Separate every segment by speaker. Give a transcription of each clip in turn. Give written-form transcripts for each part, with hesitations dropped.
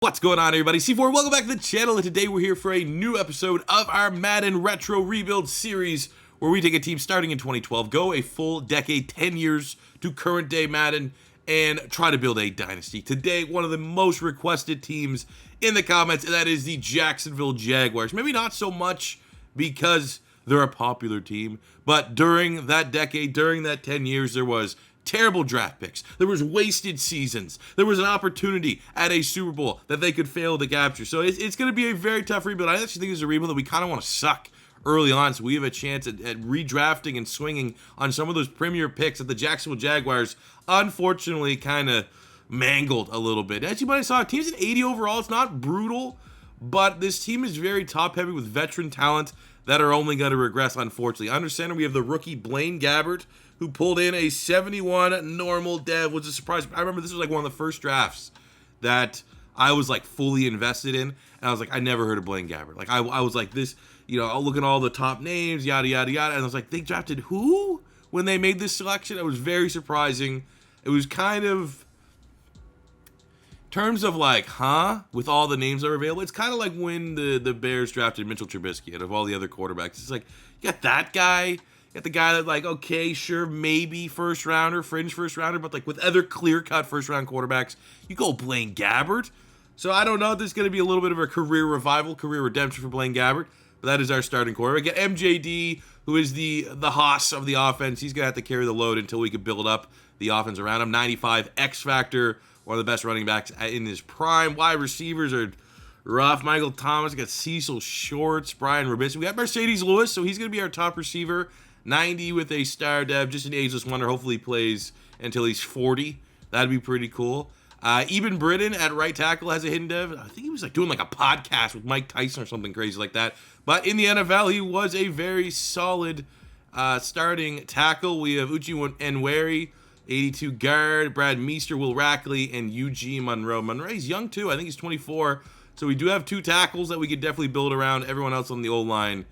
Speaker 1: What's going on, everybody? C4, welcome back to the channel, and today we're here for a new episode of our Madden Retro Rebuild series, where we take a team starting in 2012, go a full decade, 10 years to current day Madden, and try to build a dynasty. Today, one of the most requested teams in the comments, and that is the Jacksonville Jaguars. Maybe not so much because they're a popular team, but during that decade, during that 10 years, there was terrible draft picks. There was wasted seasons. There was an opportunity at a Super Bowl that they could fail to capture. So it's going to be a very tough rebuild. I actually think it's a rebuild that we kind of want to suck early on, so we have a chance at redrafting and swinging on some of those premier picks that the Jacksonville Jaguars unfortunately kind of mangled a little bit. As you might have saw, team's an 80 overall. It's not brutal, but this team is very top heavy with veteran talent that are only going to regress, unfortunately. Under center, we have the rookie Blaine Gabbert, who pulled in a 71 normal dev, which is a surprise. I remember this was like one of the first drafts that I was like fully invested in, and I was like, I never heard of Blaine Gabbert. Like I was like this, I'll look at all the top names, yada yada yada, and I was like, they drafted who when they made this selection? It was very surprising. It was kind of, in terms of like, with all the names that are available, it's kind of like when the Bears drafted Mitchell Trubisky out of all the other quarterbacks. It's like, you got that guy. You got the guy that, like, okay, sure, maybe first rounder, fringe first rounder, but like with other clear-cut first-round quarterbacks, you go Blaine Gabbert. So I don't know if this is going to be a little bit of a career revival, career redemption for Blaine Gabbert, but that is our starting quarterback. We got MJD, who is the Haas of the offense. He's going to have to carry the load until we can build up the offense around him. 95 X factor, one of the best running backs in his prime. Wide receivers are rough. Michael Thomas, we got Cecil Shorts, Brian Robinson. We got Mercedes Lewis, so he's going to be our top receiver. 90 with a star dev, just an ageless wonder. Hopefully he plays until he's 40. That'd be pretty cool. Eben Britton at right tackle has a hidden dev. I think he was like doing like a podcast with Mike Tyson or something crazy like that. But in the NFL, he was a very solid starting tackle. We have Uchi Nweri, 82 guard, Brad Meester, Will Rackley, and Eugene Monroe. Monroe's young too. I think he's 24. So we do have two tackles that we could definitely build around. Everyone else on the O-line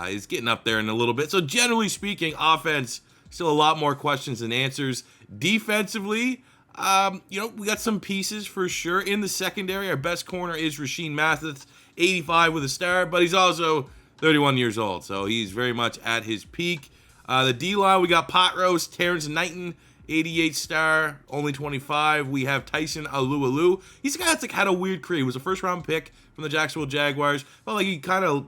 Speaker 1: is getting up there in a little bit. So generally speaking, offense, still a lot more questions than answers. Defensively, we got some pieces for sure. In the secondary, our best corner is Rashean Mathis, 85 with a star, but he's also 31 years old, so he's very much at his peak. The D-line, we got Pot Roast, Terrence Knighton, 88 star, only 25. We have Tyson Alualu. He's a guy that's like had a weird career. He was a first-round pick from the Jacksonville Jaguars, but like he kind of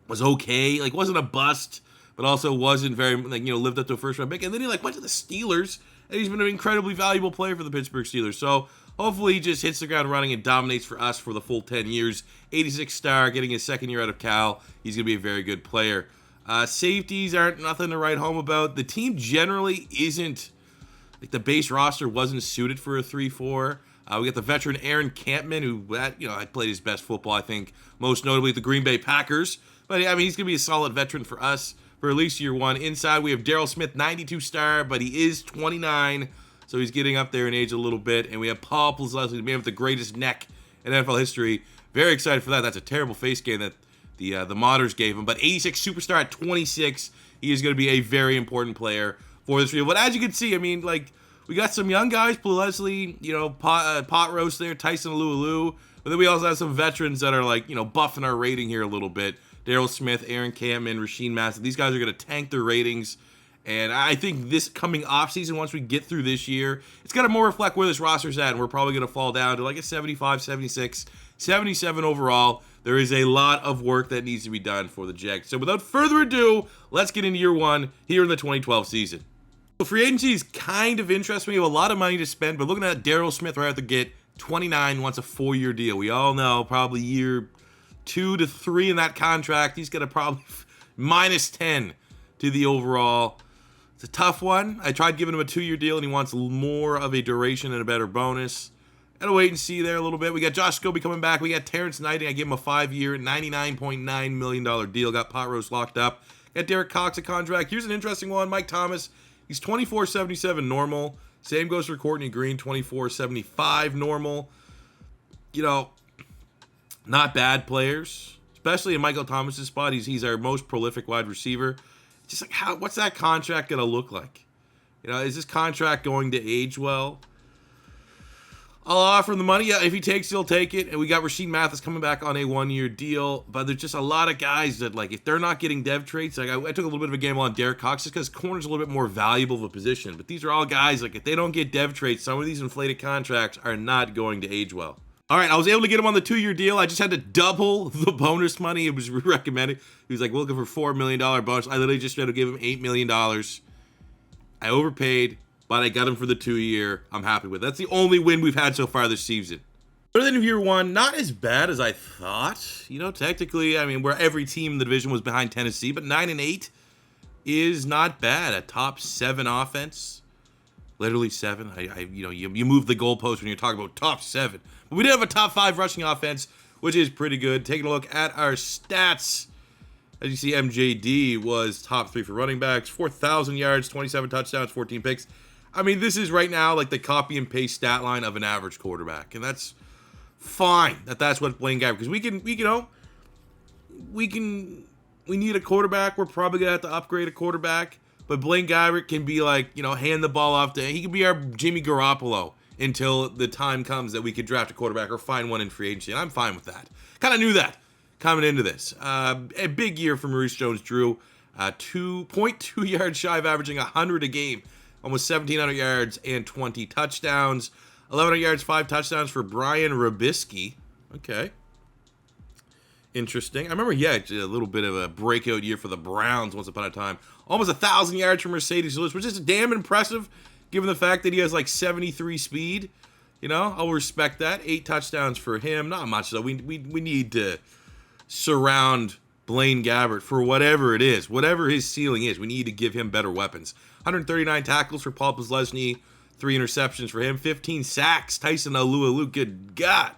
Speaker 1: was okay, like wasn't a bust, but also wasn't very, lived up to a first-round pick. And then he went to the Steelers, and he's been an incredibly valuable player for the Pittsburgh Steelers. So hopefully he just hits the ground running and dominates for us for the full 10 years. 86 star, getting his second year out of Cal. He's going to be a very good player. Safeties aren't nothing to write home about. The team generally isn't, the base roster wasn't suited for a 3-4. We got the veteran Aaron Campman, who had played his best football, I think, most notably at the Green Bay Packers. But, he's going to be a solid veteran for us for at least year one. Inside, we have Daryl Smith, 92 star, but he is 29, so he's getting up there in age a little bit. And we have Paul Plzeski, the man with the greatest neck in NFL history. Very excited for that. That's a terrible face game that the modders gave him. But 86 superstar at 26, he is going to be a very important player for this field. But as you can see, we got some young guys, Plzeski, Pot Roast there, Tyson Alualu. But then we also have some veterans that are buffing our rating here a little bit. Daryl Smith, Aaron Campman, Rashean Mathis. These guys are going to tank their ratings. And I think this coming offseason, once we get through this year, it's going to more reflect where this roster's at. And we're probably going to fall down to a 75, 76, 77 overall. There is a lot of work that needs to be done for the Jags. So without further ado, let's get into year one here in the 2012 season. So free agency is kind of interesting. We have a lot of money to spend, but looking at Daryl Smith right out the gate, 29, wants a 4-year deal. We all know probably year 2 to 3 in that contract. He's going to probably minus 10 to the overall. It's a tough one. I tried giving him a 2-year deal, and he wants more of a duration and a better bonus. Gotta wait and see there a little bit. We got Josh Scobie coming back. We got Terrence Knighton. I gave him a 5-year, $99.9 million deal. Got Pot Roast locked up. Got Derek Cox a contract. Here's an interesting one. Mike Thomas. He's 24.77 normal. Same goes for Courtney Green, 24.75 normal. Not bad players, especially in Michael Thomas's spot. He's our most prolific wide receiver. Just what's that contract gonna look like? Is this contract going to age well? I'll offer him the money. Yeah, if he takes it, he'll take it. And we got Rasheed Mathis coming back on a 1-year deal. But there's just a lot of guys that, like, if they're not getting dev traits, like I took a little bit of a gamble on Derek Cox just because corner's a little bit more valuable of a position. But these are all guys, like, if they don't get dev traits, some of these inflated contracts are not going to age well. All right, I was able to get him on the 2-year deal. I just had to double the bonus money. It was recommended. He was like, we're looking for $4 million bonus. I literally just tried to give him $8 million. I overpaid, but I got him for the 2-year. I'm happy with it. That's the only win we've had so far this season. Better than year 1, not as bad as I thought. You know, technically, I mean, where every team in the division was behind Tennessee, but 9-8 is not bad. A top 7 offense. Literally 7. You move the goalpost when you're talking about top 7. But we did have a top 5 rushing offense, which is pretty good. Taking a look at our stats. As you see, MJD was top 3 for running backs. 4,000 yards, 27 touchdowns, 14 picks. I mean, this is right now like the copy and paste stat line of an average quarterback. And that's fine. That's what Blaine Gabbert. Because we need a quarterback. We're probably going to have to upgrade a quarterback. But Blaine Gabbert can be like, hand the ball off to, he can be our Jimmy Garoppolo until the time comes that we could draft a quarterback or find one in free agency. And I'm fine with that. Kind of knew that coming into this. A big year for Maurice Jones-Drew. 2.2 yards shy of averaging 100 a game. Almost 1,700 yards and 20 touchdowns. 1,100 yards, 5 touchdowns for Brian Robisky. Okay. Interesting. I remember he had a little bit of a breakout year for the Browns once upon a time. Almost 1,000 yards for Mercedes Lewis, which is damn impressive given the fact that he has like 73 speed. I'll respect that. 8 touchdowns for him. Not much, though. We need to surround Blaine Gabbert for whatever it is. Whatever his ceiling is, we need to give him better weapons. 139 tackles for Paul Posluszny. 3 interceptions for him. 15 sacks. Tyson Alualu, good God.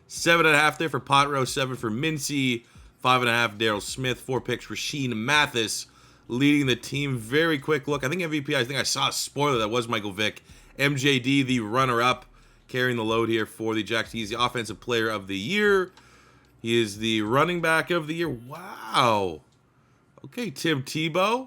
Speaker 1: 7.5 there for Potrose. 7 for Mincy. 5.5 Daryl Smith. 4 picks for Rasheed Mathis. Leading the team. Very quick look. I think MVP, I think I saw a spoiler. That was Michael Vick. MJD, the runner-up, carrying the load here for the Jacks. He's the offensive player of the year. He is the running back of the year. Wow. Okay, Tim Tebow.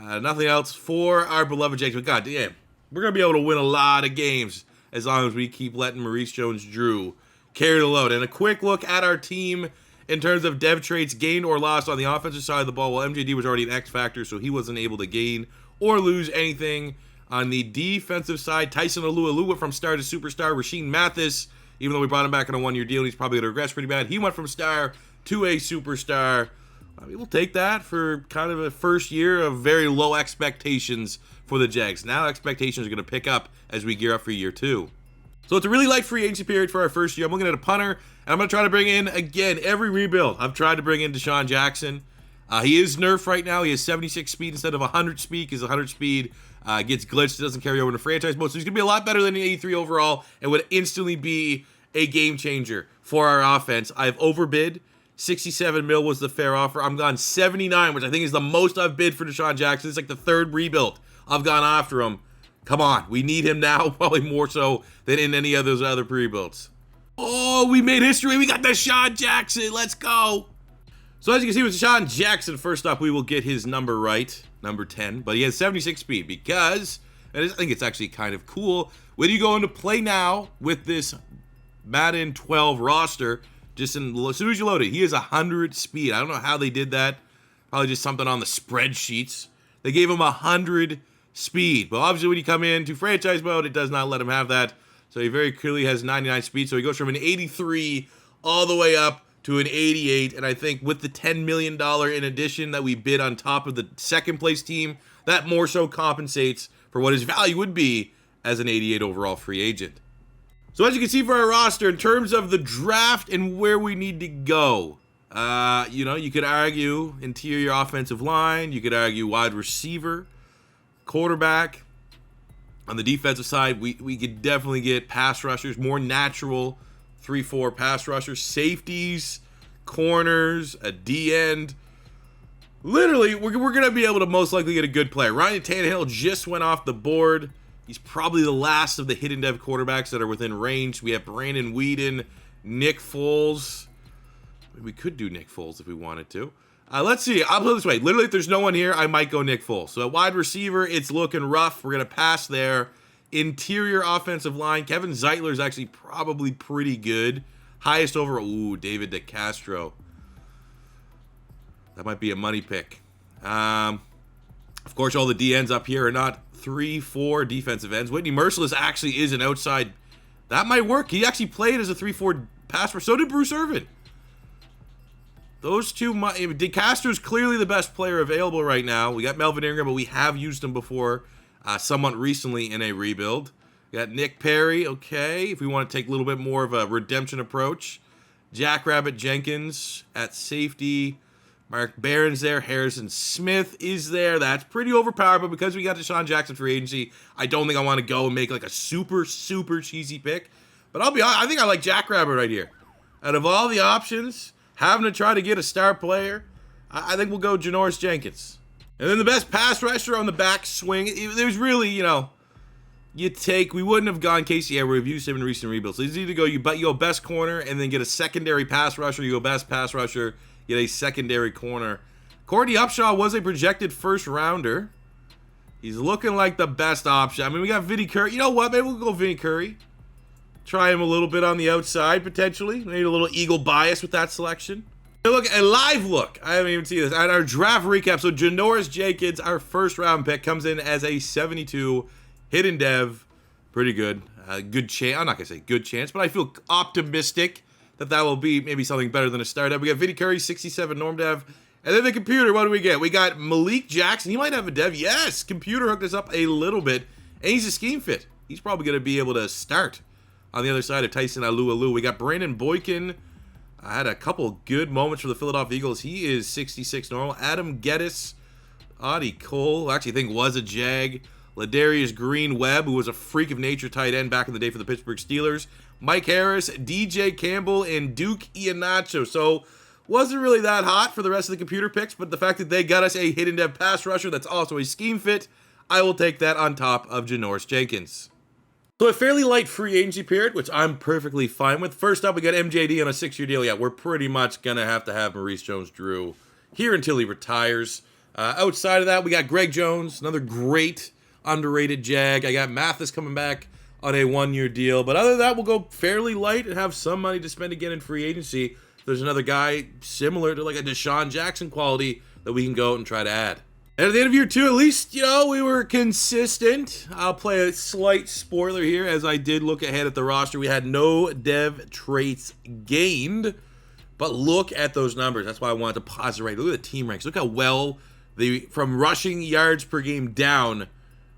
Speaker 1: Nothing else for our beloved Jacks. But God damn, we're going to be able to win a lot of games as long as we keep letting Maurice Jones-Drew carry the load. And a quick look at our team in terms of dev traits gained or lost on the offensive side of the ball. Well, MJD was already an X factor, so he wasn't able to gain or lose anything. On the defensive side, Tyson Alualu went from star to superstar. Rasheed Mathis, even though we brought him back on a 1-year deal, he's probably going to regress pretty bad. He went from star to a superstar. I mean, we'll take that for kind of a first year of very low expectations for the Jags. Now expectations are going to pick up as we gear up for year 2. So it's a really light free agency period for our first year. I'm looking at a punter, and I'm going to try to bring in, again, every rebuild. I've tried to bring in Deshaun Jackson. He is nerfed right now. He has 76 speed instead of 100 speed because 100 speed gets glitched. It doesn't carry over to franchise mode. So he's going to be a lot better than an 83 overall and would instantly be a game changer for our offense. I've overbid. 67 mil was the fair offer. I'm gone 79, which I think is the most I've bid for Deshaun Jackson. It's like the 3rd rebuild I've gone after him. Come on, we need him now, probably more so than in any of those other pre-builds. Oh, we made history. We got Deshaun Jackson. Let's go. So as you can see with Deshaun Jackson, first up, we will get his number right, number 10. But he has 76 speed because, and I think it's actually kind of cool, when you go into play now with this Madden 12 roster, just as soon as you load it, he has 100 speed. I don't know how they did that. Probably just something on the spreadsheets. They gave him 100 speed. But obviously when you come into franchise mode, it does not let him have that. So he very clearly has 99 speed. So he goes from an 83 all the way up to an 88. And I think with the $10 million in addition that we bid on top of the second place team, that more so compensates for what his value would be as an 88 overall free agent. So as you can see for our roster, in terms of the draft and where we need to go, you could argue interior offensive line. You could argue wide receiver, quarterback. On the defensive side, we could definitely get pass rushers, more natural 3-4 pass rushers, safeties, corners, a D-end. Literally, we're going to be able to most likely get a good player. Ryan Tannehill just went off the board. He's probably the last of the hidden dev quarterbacks that are within range. We have Brandon Weeden, Nick Foles. We could do Nick Foles if we wanted to. Let's see. I'll put it this way. Literally, if there's no one here, I might go Nick Foles. So at wide receiver, it's looking rough. We're going to pass there. Interior offensive line. Kevin Zeitler is actually probably pretty good. Highest overall. Ooh, David DeCastro. That might be a money pick. Of course, all the DNs up here are not 3-4 defensive ends. Whitney Merciless actually is an outside. That might work. He actually played as a 3-4 pass rusher. So did Bruce Irvin. Those two, DeCastro is clearly the best player available right now. We got Melvin Ingram, but we have used him before, somewhat recently in a rebuild. We got Nick Perry, okay, if we want to take a little bit more of a redemption approach. Jackrabbit Jenkins at safety. Mark Barron's there. Harrison Smith is there. That's pretty overpowered, but because we got Deshaun Jackson free agency, I don't think I want to go and make like a super, super cheesy pick. But I'll be honest, I think I like Jackrabbit right here. Out of all the options, having to try to get a star player, I think we'll go Janoris Jenkins. And then the best pass rusher on the back swing. There's really, you know, we wouldn't have gone Casey Edwards. We've used him in recent rebuilds. So it's either you go best corner and then get a secondary pass rusher. You go best pass rusher, get a secondary corner. Courtney Upshaw was a projected first rounder. He's looking like the best option. I mean, we got Vinny Curry. You know what? Maybe we'll go Vinny Curry. Try him a little bit on the outside, potentially. Maybe a little Eagle bias with that selection. Hey, look, a live look. I haven't even seen this. At our draft recap, so Janoris Jenkins, our first round pick, comes in as a 72 hidden dev. Pretty good. Good chance. I'm not going to say good chance, but I feel optimistic that will be maybe something better than a star dev. We got Vinny Curry, 67 norm dev. And then the computer, what do we get? We got Malik Jackson. He might have a dev. Yes, computer hooked us up a little bit. And he's a scheme fit. He's probably going to be able to start on the other side of Tyson Alualu. We got Brandon Boykin. I had a couple good moments for the Philadelphia Eagles. He is 66 normal. Adam Geddes. Audie Cole, who I actually think was a Jag. Ladarius Green-Webb, who was a freak of nature tight end back in the day for the Pittsburgh Steelers. Mike Harris, DJ Campbell, and Duke Ianacho. So, wasn't really that hot for the rest of the computer picks, but the fact that they got us a hidden dev pass rusher that's also a scheme fit, I will take that on top of Janoris Jenkins. So a fairly light free agency period, which I'm perfectly fine with. First up, we got MJD on a 6-year deal. Yeah, we're pretty much going to have Maurice Jones-Drew here until he retires. Outside of that, we got Greg Jones, another great underrated Jag. I got Mathis coming back on a 1-year deal. But other than that, we'll go fairly light and have some money to spend again in free agency. There's another guy similar to like a Deshaun Jackson quality that we can go and try to add. And at the end of year 2, at least, you know, we were consistent. I'll play a slight spoiler here as I did look ahead at the roster. We had no dev traits gained, but look at those numbers. That's why I wanted to pause it right. Look at the team ranks. Look how well from rushing yards per game down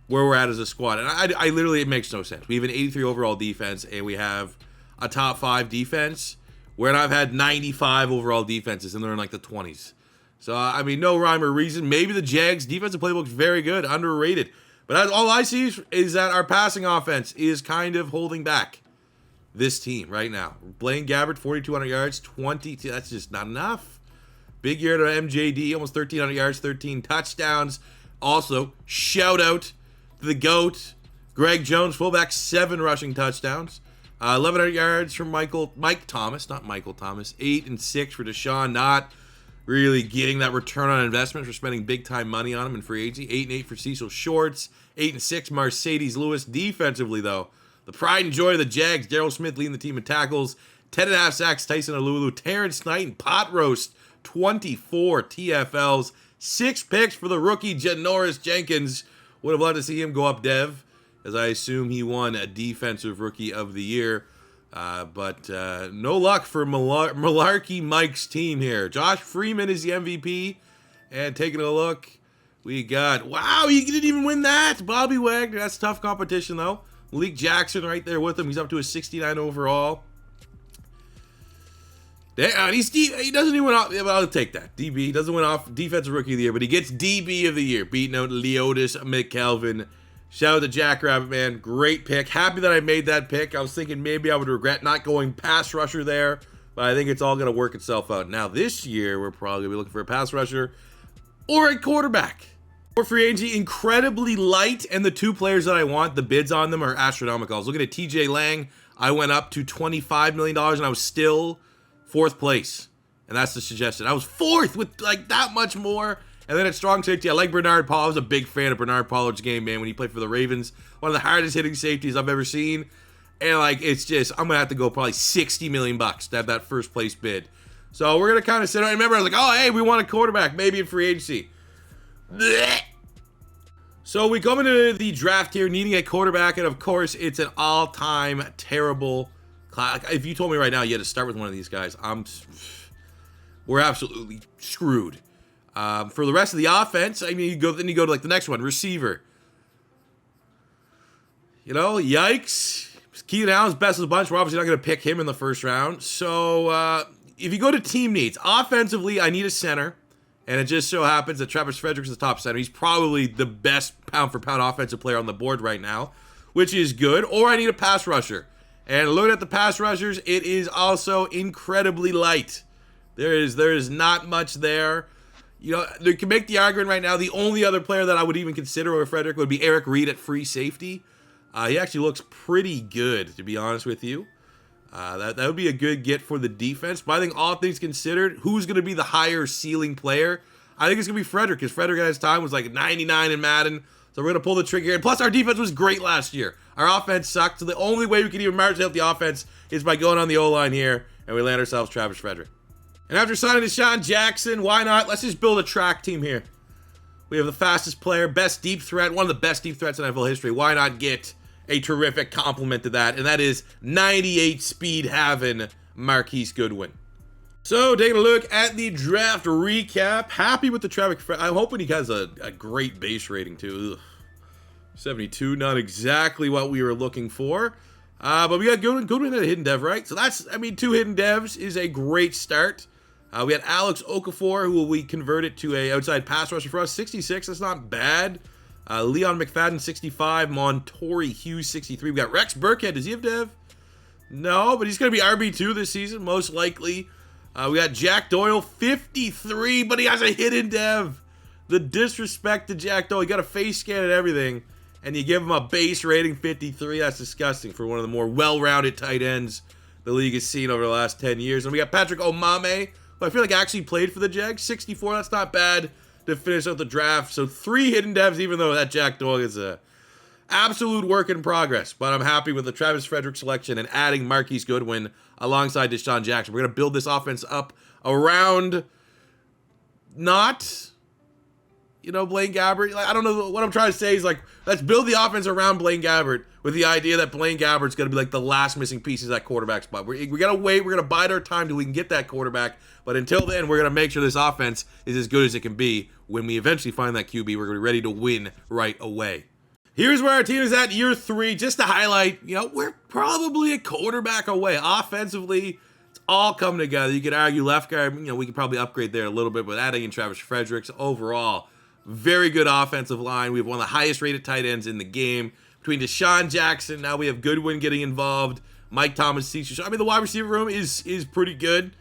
Speaker 1: where we're at as a squad. And I literally, it makes no sense. We have an 83 overall defense and we have a top 5 defense where I've had 95 overall defenses and they're in like the 20s. So, I mean, no rhyme or reason. Maybe the Jags' defensive playbook's very good, underrated. But all I see is that our passing offense is kind of holding back this team right now. Blaine Gabbert, 4,200 yards, 22. That's just not enough. Big year to MJD, almost 1,300 yards, 13 touchdowns. Also, shout out to the GOAT, Greg Jones, fullback, 7 rushing touchdowns. 1,100 yards from Mike Thomas, not Michael Thomas. 8 and 6 for Deshaun, not really getting that return on investment for spending big time money on him in free agency. 8 and 8 for Cecil Shorts. 8 and 6 Mercedes Lewis. Defensively, though, the pride and joy of the Jags. Darryl Smith leading the team in tackles. 10.5 sacks. Tyson Alualu. Terrence Knight pot roast. 24 TFLs. 6 picks for the rookie Janoris Jenkins. Would have loved to see him go up dev, as I assume he won a defensive rookie of the year. But no luck for Malarkey Mike's team here. Josh Freeman is the MVP. And taking a look, we got, wow, he didn't even win that. Bobby Wagner, that's tough competition, though. Malik Jackson right there with him. He's up to a 69 overall. He doesn't even win off, I'll take that. DB doesn't win off defensive rookie of the year, but he gets DB of the year, beating out Leotis McKelvin. Shout out to Jackrabbit, man. Great pick. Happy that I made that pick. I was thinking maybe I would regret not going pass rusher there, but I think it's all going to work itself out. Now, this year, we're probably going to be looking for a pass rusher or a quarterback. For free agency, incredibly light, and the 2 players that I want, the bids on them are astronomical. I was looking at TJ Lang. I went up to $25 million, and I was still 4th place. And that's the suggestion. I was 4th with like that much more, And then at strong safety, I like Bernard Pollard. I was a big fan of Bernard Pollard's game, man, when he played for the Ravens. One of the hardest hitting safeties I've ever seen. And, like, it's just, I'm going to have to go probably $60 million to have that first place bid. So we're going to kind of sit. I remember I was like, oh, hey, we want a quarterback, maybe in free agency. Blech. So we come into the draft here needing a quarterback, and of course, it's an all-time terrible class. If you told me right now you had to start with one of these guys, we're absolutely screwed. For the rest of the offense, I mean, you go to like the next one, receiver. You know, yikes. Keenan Allen's best of the bunch. We're obviously not going to pick him in the first round. So if you go to team needs, offensively, I need a center. And it just so happens that Travis Frederick's the top center. He's probably the best pound-for-pound offensive player on the board right now, which is good. Or I need a pass rusher. And looking at the pass rushers, it is also incredibly light. There is not much there. You know, you can make the argument right now, the only other player that I would even consider over Frederick would be Eric Reed at free safety. He actually looks pretty good, to be honest with you. That would be a good get for the defense. But I think all things considered, who's going to be the higher ceiling player? I think it's going to be Frederick, because Frederick at his time was like 99 in Madden. So we're going to pull the trigger here. And plus, our defense was great last year. Our offense sucked. So the only way we can even march out the offense is by going on the O-line here. And we land ourselves Travis Frederick. And after signing Deshaun Jackson, why not? Let's just build a track team here. We have the fastest player, best deep threat, one of the best deep threats in NFL history. Why not get a terrific complement to that? And that is 98 speed having Marquise Goodwin. So taking a look at the draft recap. Happy with the Travis. I'm hoping he has a great base rating too. Ugh. 72, not exactly what we were looking for. But we got Goodwin at a hidden dev, right? So that's, I mean, 2 hidden devs is a great start. We had Alex Okafor, who we converted to a outside pass rusher for us. 66, that's not bad. Leon McFadden, 65. Montori Hughes, 63. We got Rex Burkhead. Does he have dev? No, but he's going to be RB2 this season, most likely. We got Jack Doyle, 53, but he has a hidden dev. The disrespect to Jack Doyle. He got a face scan and everything, and you give him a base rating 53. That's disgusting for one of the more well-rounded tight ends the league has seen over the last 10 years. And we got Patrick Omame, who I feel like actually played for the Jags. 64, that's not bad to finish out the draft. So 3 hidden devs, even though that Jack Doyle is a absolute work in progress. But I'm happy with the Travis Frederick selection and adding Marquise Goodwin alongside Deshaun Jackson. We're going to build this offense up around not, you know, Blaine Gabbert. Like, I don't know what I'm trying to say is, like, let's build the offense around Blaine Gabbert with the idea that Blaine Gabbert's going to be like the last missing piece of that quarterback spot. We got to wait. We're going to bide our time till we can get that quarterback. But until then, we're going to make sure this offense is as good as it can be. When we eventually find that QB, we're going to be ready to win right away. Here's where our team is at year 3. Just to highlight, you know, we're probably a quarterback away. Offensively, it's all coming together. You could argue left guard, you know, we could probably upgrade there a little bit, but adding in Travis Fredericks, overall, very good offensive line. We have one of the highest rated tight ends in the game. Between Deshaun Jackson, now we have Goodwin getting involved. Mike Thomas, teacher. So, I mean, the wide receiver room is pretty good.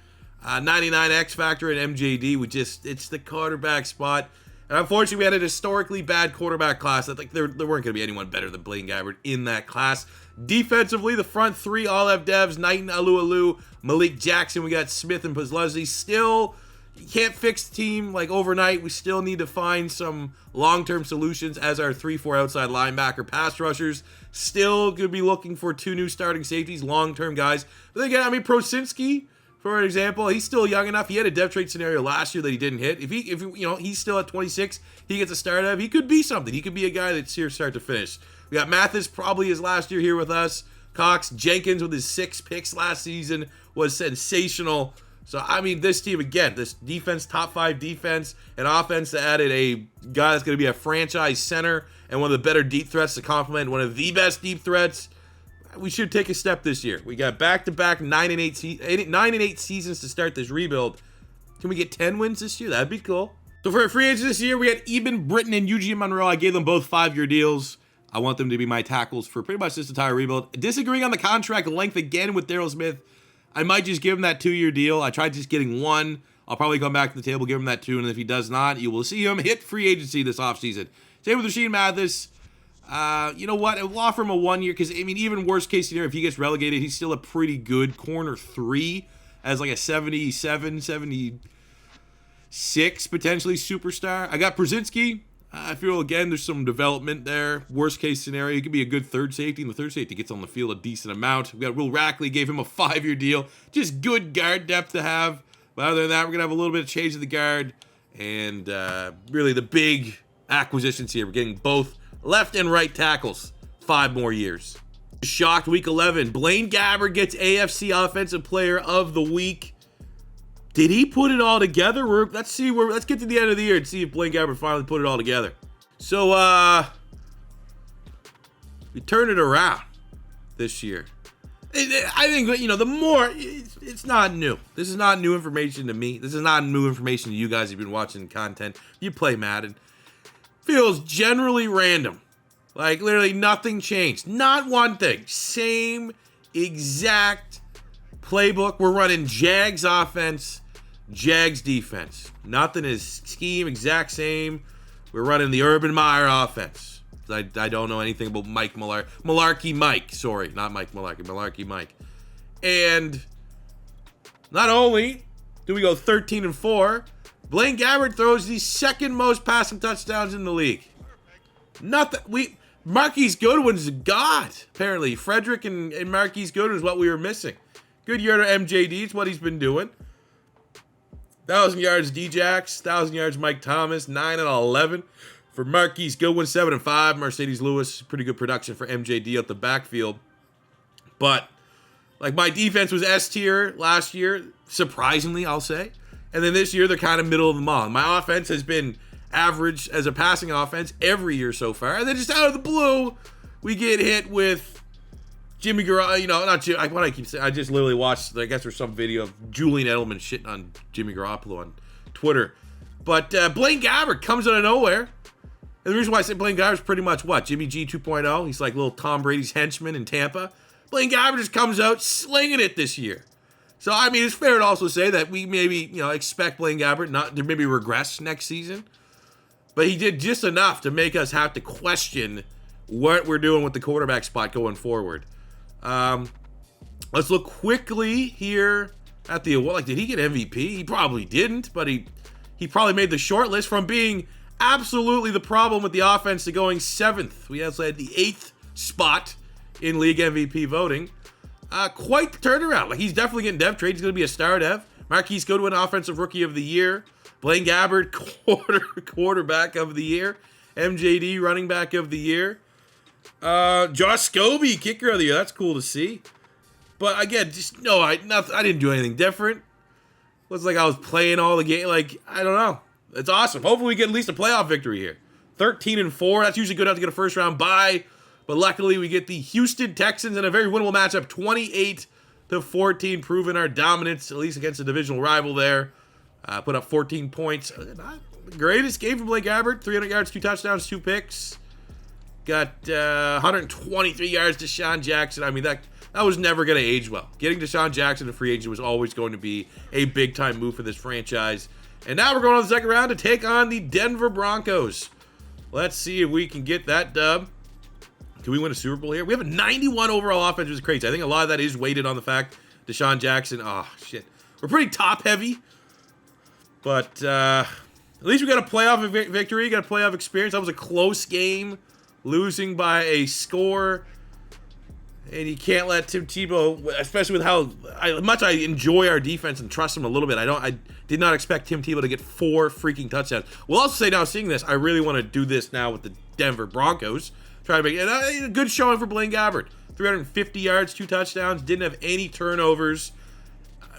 Speaker 1: 99 X Factor and MJD. It's the quarterback spot. And unfortunately, we had a historically bad quarterback class. I think there weren't going to be anyone better than Blaine Gabbert in that class. Defensively, the front 3 all have devs. Knighton, Alu, Malik Jackson. We got Smith and Pazluzzi. Still, you can't fix the team like overnight. We still need to find some long-term solutions as our 3-4 outside linebacker pass rushers. Still going to be looking for 2 new starting safeties, long-term guys. But again, I mean, Prosinski, for example, he's still young enough. He had a dev trade scenario last year that he didn't hit. If you know, he's still at 26, he gets a start of. He could be something. He could be a guy that's here start to finish. We got Mathis, probably his last year here with us. Cox, Jenkins with his 6 picks last season was sensational. So, I mean, this team, again, this defense, top 5 defense, and offense that added a guy that's going to be a franchise center and one of the better deep threats to complement one of the best deep threats. We should take a step this year. We got back-to-back 9-8 seasons to start this rebuild. Can we get 10 wins this year? That'd be cool. So for our free agents this year, we had Eben Britton and Eugene Monroe. I gave them both 5-year deals. I want them to be my tackles for pretty much this entire rebuild. Disagreeing on the contract length again with Daryl Smith. I might just give him that 2-year deal. I tried just getting 1. I'll probably come back to the table, give him that 2, and if he does not, you will see him hit free agency this offseason. Same with Rasheed Mathis. You know what? We'll offer him a 1 year because, I mean, even worst case scenario, if he gets relegated, he's still a pretty good corner 3 as like a 77, 70. 6 potentially superstar. I got Brzezinski. I feel, again, there's some development there. Worst case scenario, he could be a good third safety, and the third safety gets on the field a decent amount. We got Will Rackley, gave him a 5-year deal. Just good guard depth to have. But other than that, we're going to have a little bit of change of the guard. And really the big acquisitions here. We're getting both left and right tackles. 5 more years. Shocked week 11. Blaine Gabbert gets AFC Offensive Player of the Week. Did he put it all together? Let's get to the end of the year and see if Blaine Gabbert finally put it all together. So, we turned it around this year. I think, the more, it's not new. This is not new information to me. This is not new information to you guys who've been watching content. You play Madden. Feels generally random. Like, literally nothing changed. Not one thing. Same exact playbook. We're running Jags offense, Jags defense. Nothing is scheme exact same. We're running the Urban Meyer offense. I don't know anything about Mike Malarkey Mike. Sorry, not Mike Malarkey. Malarkey Mike. And not only do we go 13-4, Blaine Gabbert throws the second most passing touchdowns in the league. Marquise Goodwin's a god, apparently. Frederick and Marquise Goodwin is what we were missing. Good year to MJD. It's what he's been doing. 1,000 yards D-Jax. 1,000 yards Mike Thomas. 9 and 11 for Marquise Goodwin. 7 and 5. Mercedes Lewis. Pretty good production for MJD out the backfield. But, my defense was S tier last year. Surprisingly, I'll say. And then this year, they're kind of middle of the mall. My offense has been average as a passing offense every year so far. And then just out of the blue, we get hit with Jimmy Garoppolo. Not Jimmy. What I keep saying, I just literally watched, I guess there's some video of Julian Edelman shitting on Jimmy Garoppolo on Twitter. But Blaine Gabbert comes out of nowhere. And the reason why I say Blaine Gabbert's pretty much what? Jimmy G 2.0. He's like little Tom Brady's henchman in Tampa. Blaine Gabbert just comes out slinging it this year. So, it's fair to also say that we maybe, expect Blaine Gabbert not to maybe regress next season. But he did just enough to make us have to question what we're doing with the quarterback spot going forward. Let's look quickly here at the award. Did he get MVP? He probably didn't, but he probably made the short list from being absolutely the problem with the offense to going 7th. We also had the 8th spot in league MVP voting. Quite the turnaround. He's definitely getting dev trade. He's going to be a star dev. Marquise Goodwin, Offensive Rookie of the Year. Blaine Gabbert, quarterback of the year. MJD, running back of the year. Josh Scobie, kicker of the year. That's cool to see. But again, I didn't do anything different. Looks like I was playing all the game. I don't know. It's awesome. Hopefully we get at least a playoff victory here. 13-4. That's usually good enough to get a first round bye. But luckily we get the Houston Texans in a very winnable matchup. 28-14, proving our dominance, at least against a divisional rival there. Put up 14 points. Not the greatest game from Blaine Gabbert. 300 yards, 2 touchdowns, 2 picks. Got 123 yards to Deshaun Jackson. That was never going to age well. Getting Deshaun Jackson to free agent was always going to be a big-time move for this franchise. And now we're going on the second round to take on the Denver Broncos. Let's see if we can get that dub. Can we win a Super Bowl here? We have a 91 overall offense, which is crazy. I think a lot of that is weighted on the fact Deshaun Jackson. Oh, shit. We're pretty top-heavy. But at least we got a playoff victory. Got a playoff experience. That was a close game. Losing by a score. And you can't let Tim Tebow, especially with how much I enjoy our defense and trust him a little bit. I did not expect Tim Tebow to get 4 freaking touchdowns. We'll also say now, seeing this, I really want to do this now with the Denver Broncos. Try to make a good showing for Blaine Gabbert. 350 yards, 2 touchdowns. Didn't have any turnovers.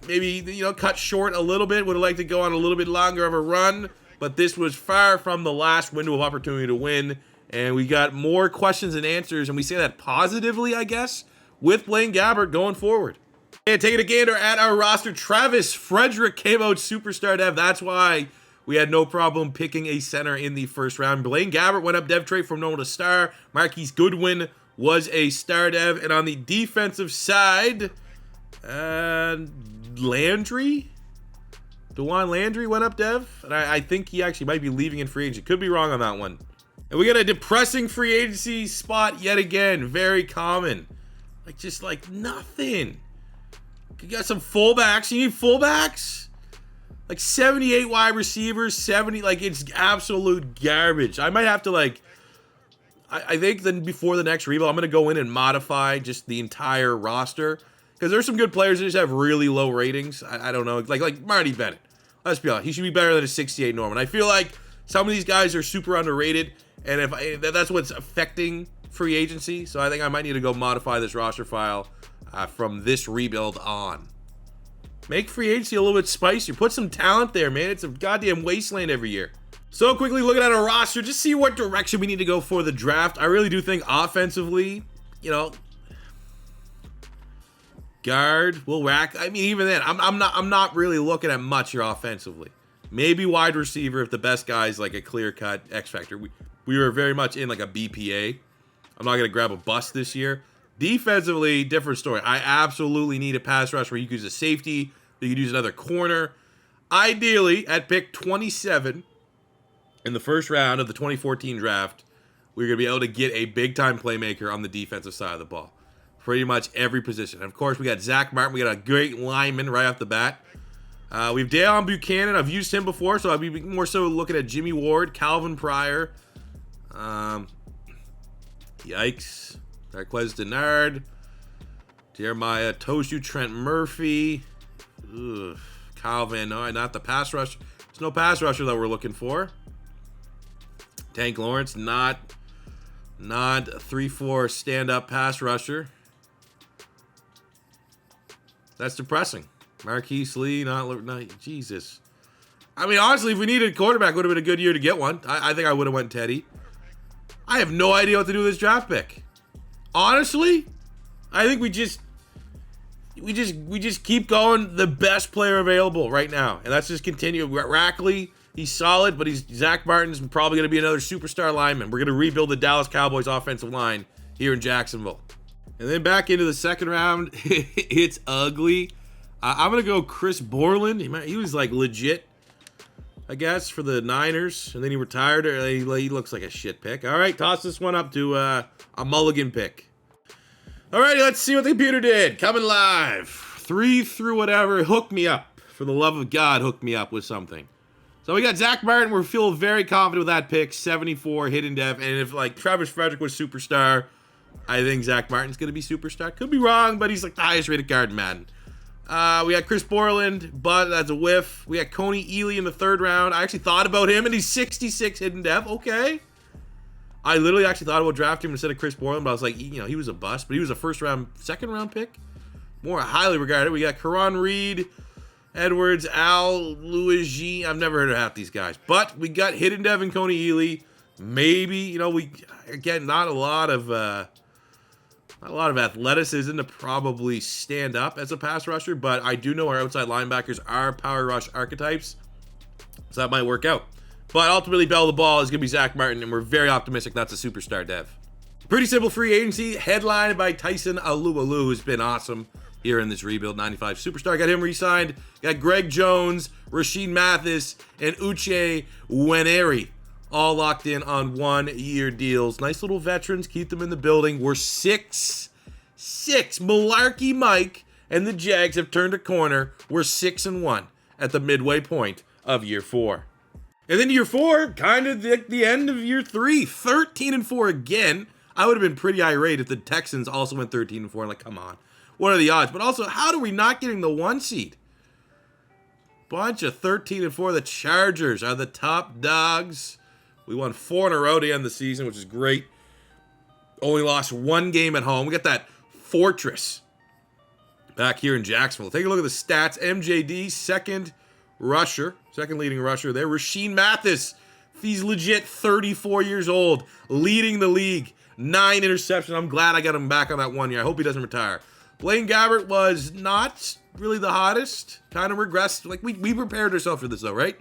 Speaker 1: Maybe, cut short a little bit. Would have liked to go on a little bit longer of a run. But this was far from the last window of opportunity to win. And we got more questions and answers. And we say that positively, I guess, with Blaine Gabbert going forward. And taking a gander at our roster, Travis Frederick came out superstar dev. That's why we had no problem picking a center in the first round. Blaine Gabbert went up dev trade from normal to star. Marquise Goodwin was a star dev. And on the defensive side, Landry? DeJuan Landry went up dev. And I think he actually might be leaving in free agency. Could be wrong on that one. And we got a depressing free agency spot yet again. Very common. Nothing. You got some fullbacks. You need fullbacks? Like 78 wide receivers, 70, like it's absolute garbage. I might have to like, I think then before the next rebuild, I'm going to go in and modify just the entire roster. Because there's some good players that just have really low ratings. I don't know, like Marty Bennett. Let's be honest, he should be better than a 68 Norman. I feel like some of these guys are super underrated, and if that's what's affecting free agency. So I think I might need to go modify this roster file from this rebuild on. Make free agency a little bit spicier. Put some talent there, man. It's a goddamn wasteland every year. So quickly looking at our roster, just see what direction we need to go for the draft. I really do think offensively, guard will rack. I mean, even then, I'm not really looking at much here offensively. Maybe wide receiver if the best guy's like a clear-cut X factor. We were very much in like a BPA. I'm not gonna grab a bust this year. Defensively, different story. I absolutely need a pass rush where you could use a safety, you could use another corner. Ideally, at pick 27 in the first round of the 2014 draft, we're gonna be able to get a big-time playmaker on the defensive side of the ball. Pretty much every position. And of course, we got Zach Martin. We got a great lineman right off the bat. We have Deion Buchanan. I've used him before, so I'll be more so looking at Jimmy Ward, Calvin Pryor. Yikes. Marquez Denard. Jeremiah Tosu, Trent Murphy. Ugh. Kyle Van Noy, not the pass rush. There's no pass rusher that we're looking for. Tank Lawrence, not a 3-4 stand-up pass rusher. That's depressing. Marquise Lee, not Jesus. I mean, honestly, if we needed a quarterback, it would have been a good year to get one. I think I would have went Teddy. I have no idea what to do with this draft pick. Honestly, I think we just keep going the best player available right now, and let's just continue. Rackley, he's solid, but Zach Martin's probably going to be another superstar lineman. We're going to rebuild the Dallas Cowboys offensive line here in Jacksonville. And then back into the second round, it's ugly. I'm going to go Chris Borland. He was like legit, I guess, for the Niners. And then he retired. He looks like a shit pick. All right, toss this one up to a mulligan pick. All righty, let's see what the computer did. Coming live. 3 through whatever. Hook me up. For the love of God, hook me up with something. So we got Zach Martin. We're feeling very confident with that pick. 74, hidden dev. And if like Travis Frederick was superstar, I think Zach Martin's going to be superstar. Could be wrong, but he's like the highest rated guard in Madden. We got Chris Borland, but that's a whiff. We got Coney Ealy in the third round. I actually thought about him, and he's 66 hidden dev. Okay. I literally actually thought about drafting him instead of Chris Borland, but I was like, he was a bust, but he was a second round pick. More highly regarded. We got Karan Reed, Edwards, Al, Louis G. I've never heard of half these guys, but we got hidden dev and Coney Ealy. Maybe, again, not a lot of athleticism to probably stand up as a pass rusher, but I do know our outside linebackers are power rush archetypes, so that might work out. But ultimately, bell of the ball is going to be Zach Martin, and we're very optimistic that's a superstar dev. Pretty simple free agency, headlined by Tyson Alualu, who's been awesome here in this rebuild. 95 superstar, got him re-signed. Got Greg Jones, Rasheed Mathis, and Uche Nwaneri. All locked in on 1-year deals. Nice little veterans. Keep them in the building. We're 6. Malarkey Mike and the Jags have turned a corner. We're 6-1 at the midway point of year 4. And then year 4, kind of the end of year 3. 13-4 again. I would have been pretty irate if the Texans also went 13-4. I'm like, come on. What are the odds? But also, how do we not getting the 1 seed? Bunch of 13-4. The Chargers are the top dogs. We won 4 in a row to end the season, which is great. Only lost 1 game at home. We got that fortress back here in Jacksonville. Take a look at the stats. MJD, second leading rusher there. Rasheed Mathis, he's legit 34 years old, leading the league. 9 interceptions. I'm glad I got him back on that 1 year. I hope he doesn't retire. Blaine Gabbert was not really the hottest. Kind of regressed. Like, we prepared ourselves for this, though, right?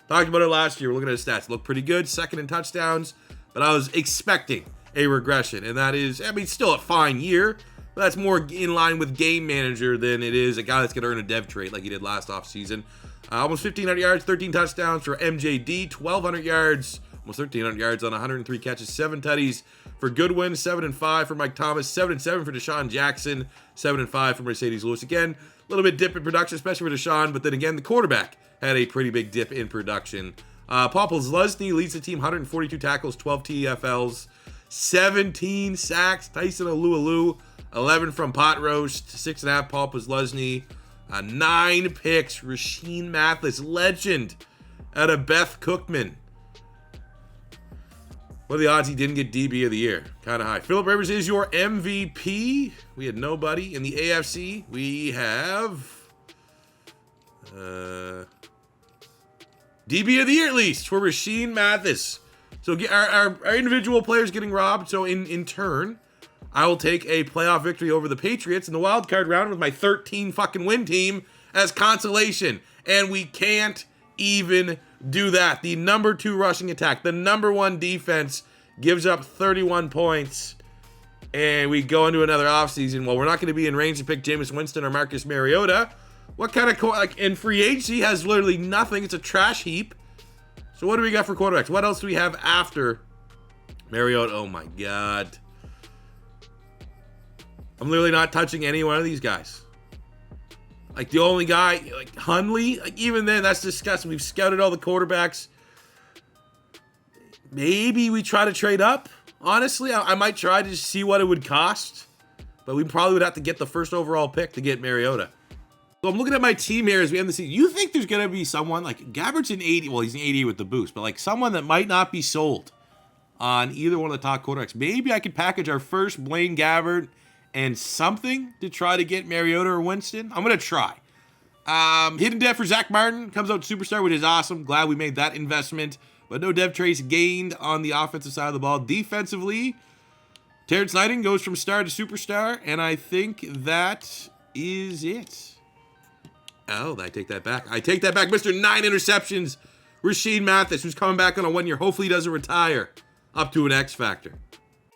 Speaker 1: Talked about it last year. We're looking at his stats. Looked pretty good. Second in touchdowns. But I was expecting a regression. And that is, still a fine year. But that's more in line with game manager than it is a guy that's going to earn a dev trait like he did last offseason. Almost 1,500 yards, 13 touchdowns for MJD. 1,200 yards, almost 1,300 yards on 103 catches, 7 tutties for Goodwin, 7-5 for Mike Thomas, 7-7 for Deshaun Jackson, 7-5 for Mercedes Lewis. Again, a little bit dip in production, especially for Deshaun, but then again, the quarterback had a pretty big dip in production. Paul Posluszny leads the team, 142 tackles, 12 TFLs, 17 sacks. Tyson Alualu, 11 from Pot Roast, 6.5 Paul Posluszny, 9 picks. Rasheed Mathis, legend, out of Beth Cookman. What are the odds he didn't get DB of the year? Kind of high. Philip Rivers is your MVP. We had nobody. In the AFC, we have DB of the year, at least, for Rasheed Mathis. So our individual players getting robbed. So in turn, I will take a playoff victory over the Patriots in the wild card round with my 13 fucking win team as consolation. And we can't even do that. The number 2 rushing attack, the number 1 defense gives up 31 points. And we go into another offseason. Well, we're not going to be in range to pick Jameis Winston or Marcus Mariota. What kind of in free agency has literally nothing. It's a trash heap. So what do we got for quarterbacks? What else do we have after Mariota? Oh my God. I'm literally not touching any one of these guys. Like the only guy, like Hundley, like even then, that's disgusting. We've scouted all the quarterbacks. Maybe we try to trade up. Honestly, I might try to see what it would cost. But we probably would have to get the first overall pick to get Mariota. So I'm looking at my team here as we end the season. You think there's going to be someone like Gabbard's in 80? Well, he's in 80 with the boost. But like someone that might not be sold on either one of the top quarterbacks. Maybe I could package our first Blaine Gabbard and something to try to get Mariota or Winston. I'm going to try. Hidden dev for Zach Martin comes out superstar, which is awesome. Glad we made that investment. But no dev trace gained on the offensive side of the ball. Defensively, Terrence Knighton goes from star to superstar. And I think that is it. Oh, I take that back. I take that back. Mr. 9 interceptions, Rasheed Mathis, who's coming back on a 1 year. Hopefully he doesn't retire. Up to an X factor.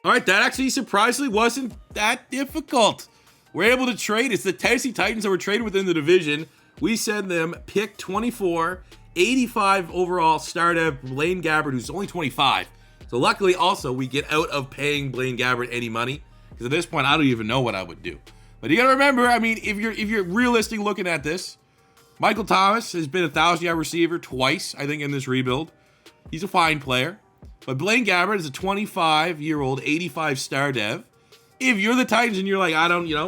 Speaker 1: All right, that actually surprisingly wasn't that difficult. We're able to trade. It's the Tennessee Titans that were traded within the division. We send them pick 24, 85 overall, start at Blaine Gabbard, who's only 25. So luckily also we get out of paying Blaine Gabbard any money. Because at this point, I don't even know what I would do. But you got to remember, I mean, if you're realistic looking at this, Michael Thomas has been a 1,000-yard receiver twice, I think, in this rebuild. He's a fine player. But Blaine Gabbard is a 25-year-old, 85 star dev. If you're the Titans and you're like,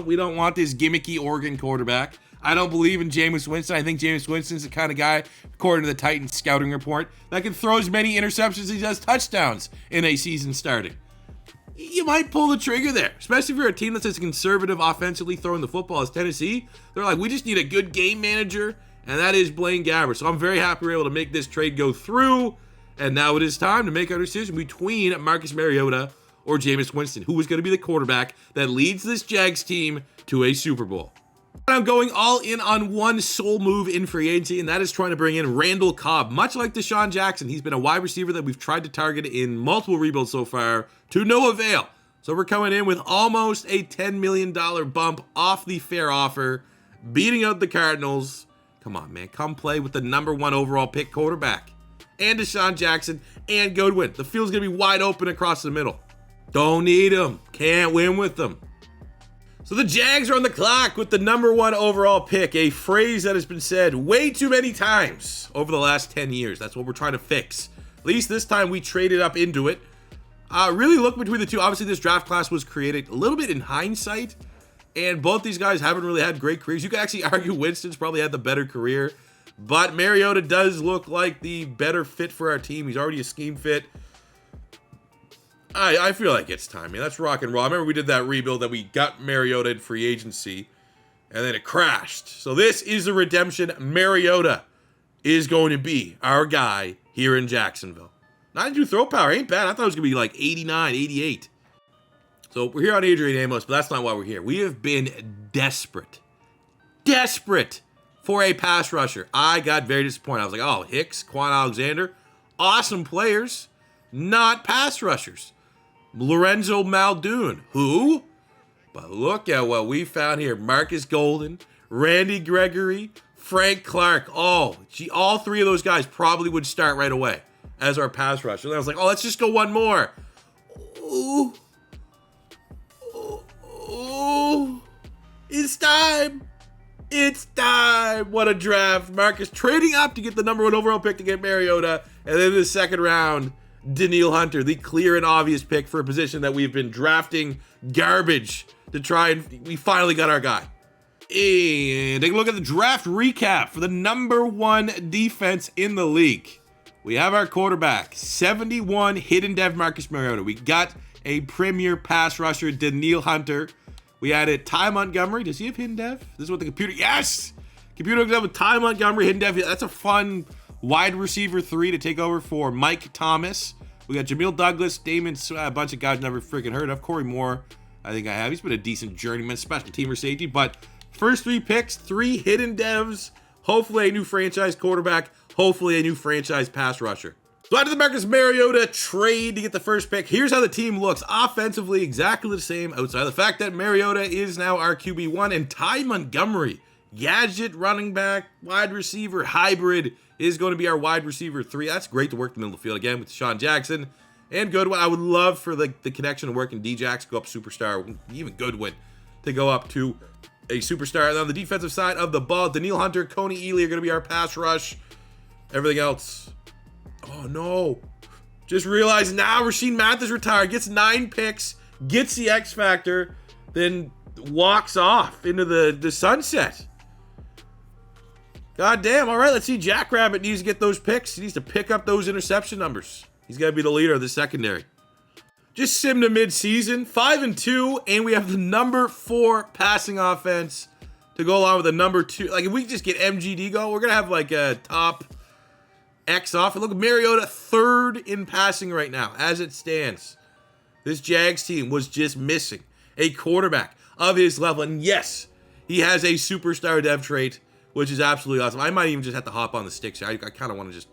Speaker 1: we don't want this gimmicky Oregon quarterback. I don't believe in Jameis Winston. I think Jameis Winston's the kind of guy, according to the Titans scouting report, that can throw as many interceptions as he does touchdowns in a season starting. You might pull the trigger there, especially if you're a team that's as conservative offensively throwing the football as Tennessee. They're like, we just need a good game manager, and that is Blaine Gabbard. So I'm very happy we're able to make this trade go through. And now it is time to make our decision between Marcus Mariota or Jameis Winston, who is going to be the quarterback that leads this Jags team to a Super Bowl. I'm going all in on one sole move in free agency, and that is trying to bring in Randall Cobb. Much like Deshaun Jackson, he's been a wide receiver that we've tried to target in multiple rebuilds so far to no avail. So we're coming in with almost a $10 million bump off the fair offer, beating out the Cardinals. Come on, man. Come play with the number 1 overall pick quarterback. And Deshaun Jackson and Goodwin. The field's going to be wide open across the middle. Don't need them. Can't win with them. So the Jags are on the clock with the number 1 overall pick, a phrase that has been said way too many times over the last 10 years. That's what we're trying to fix. At least this time we traded up into it. Really look between the two. Obviously, this draft class was created a little bit in hindsight, and both these guys haven't really had great careers. You could actually argue Winston's probably had the better career. But Mariota does look like the better fit for our team. He's already a scheme fit. I feel like it's time, man. Let's rock and roll. I remember we did that rebuild that we got Mariota in free agency, and then it crashed. So this is the redemption. Mariota is going to be our guy here in Jacksonville. 92 throw power ain't bad. I thought it was going to be like 89, 88. So we're here on Adrian Amos, but that's not why we're here. We have been desperate for a pass rusher. I got very disappointed. I was like, oh, Hicks, Quan Alexander, awesome players, not pass rushers. Lorenzo Muldoon, who? But look at what we found here. Marcus Golden, Randy Gregory, Frank Clark. Oh, gee, all 3 of those guys probably would start right away as our pass rusher. And I was like, oh, let's just go one more. Ooh, Oh, it's time. It's time. What a draft. Marcus trading up to get the number 1 overall pick to get Mariota. And then in the second round, Danielle Hunter, the clear and obvious pick for a position that we've been drafting garbage to try, and we finally got our guy. And take a look at the draft recap for the number 1 defense in the league. We have our quarterback, 71 hidden dev Marcus Mariota. We got a premier pass rusher, Danielle Hunter. We added Ty Montgomery. Does he have hidden dev? This is what the computer, yes! Computer hooked up with Ty Montgomery, hidden dev. That's a fun wide receiver 3 to take over for Mike Thomas. We got Jamil Douglas, Damon, a bunch of guys never freaking heard of. Corey Moore, I think I have. He's been a decent journeyman, special teamer safety. But first 3 picks, 3 hidden devs. Hopefully a new franchise quarterback. Hopefully a new franchise pass rusher. So after the Marcus Mariota trade to get the first pick, here's how the team looks. Offensively, exactly the same outside of the fact that Mariota is now our QB1 and Ty Montgomery, gadget running back, wide receiver, hybrid, is going to be our wide receiver 3. That's great to work the middle of the field again with Sean Jackson and Goodwin. I would love for the connection to work in D-Jax, go up superstar, even Goodwin to go up to a superstar. And on the defensive side of the ball, Danielle Hunter, Coney Ely are going to be our pass rush. Everything else. Oh no. Just realized now Rasheed Mathis retired, gets 9 picks, gets the X Factor, then walks off into the sunset. God damn. All right, let's see. Jackrabbit needs to get those picks. He needs to pick up those interception numbers. He's got to be the leader of the secondary. Just sim to mid-season, 5-2, and we have the number 4 passing offense to go along with the number 2. Like, if we just get MGD go, we're going to have like a top X off. And look, Mariota 3rd in passing right now, as it stands. This Jags team was just missing a quarterback of his level. And yes, he has a superstar dev trait, which is absolutely awesome. I might even just have to hop on the sticks here. I kind of want to just...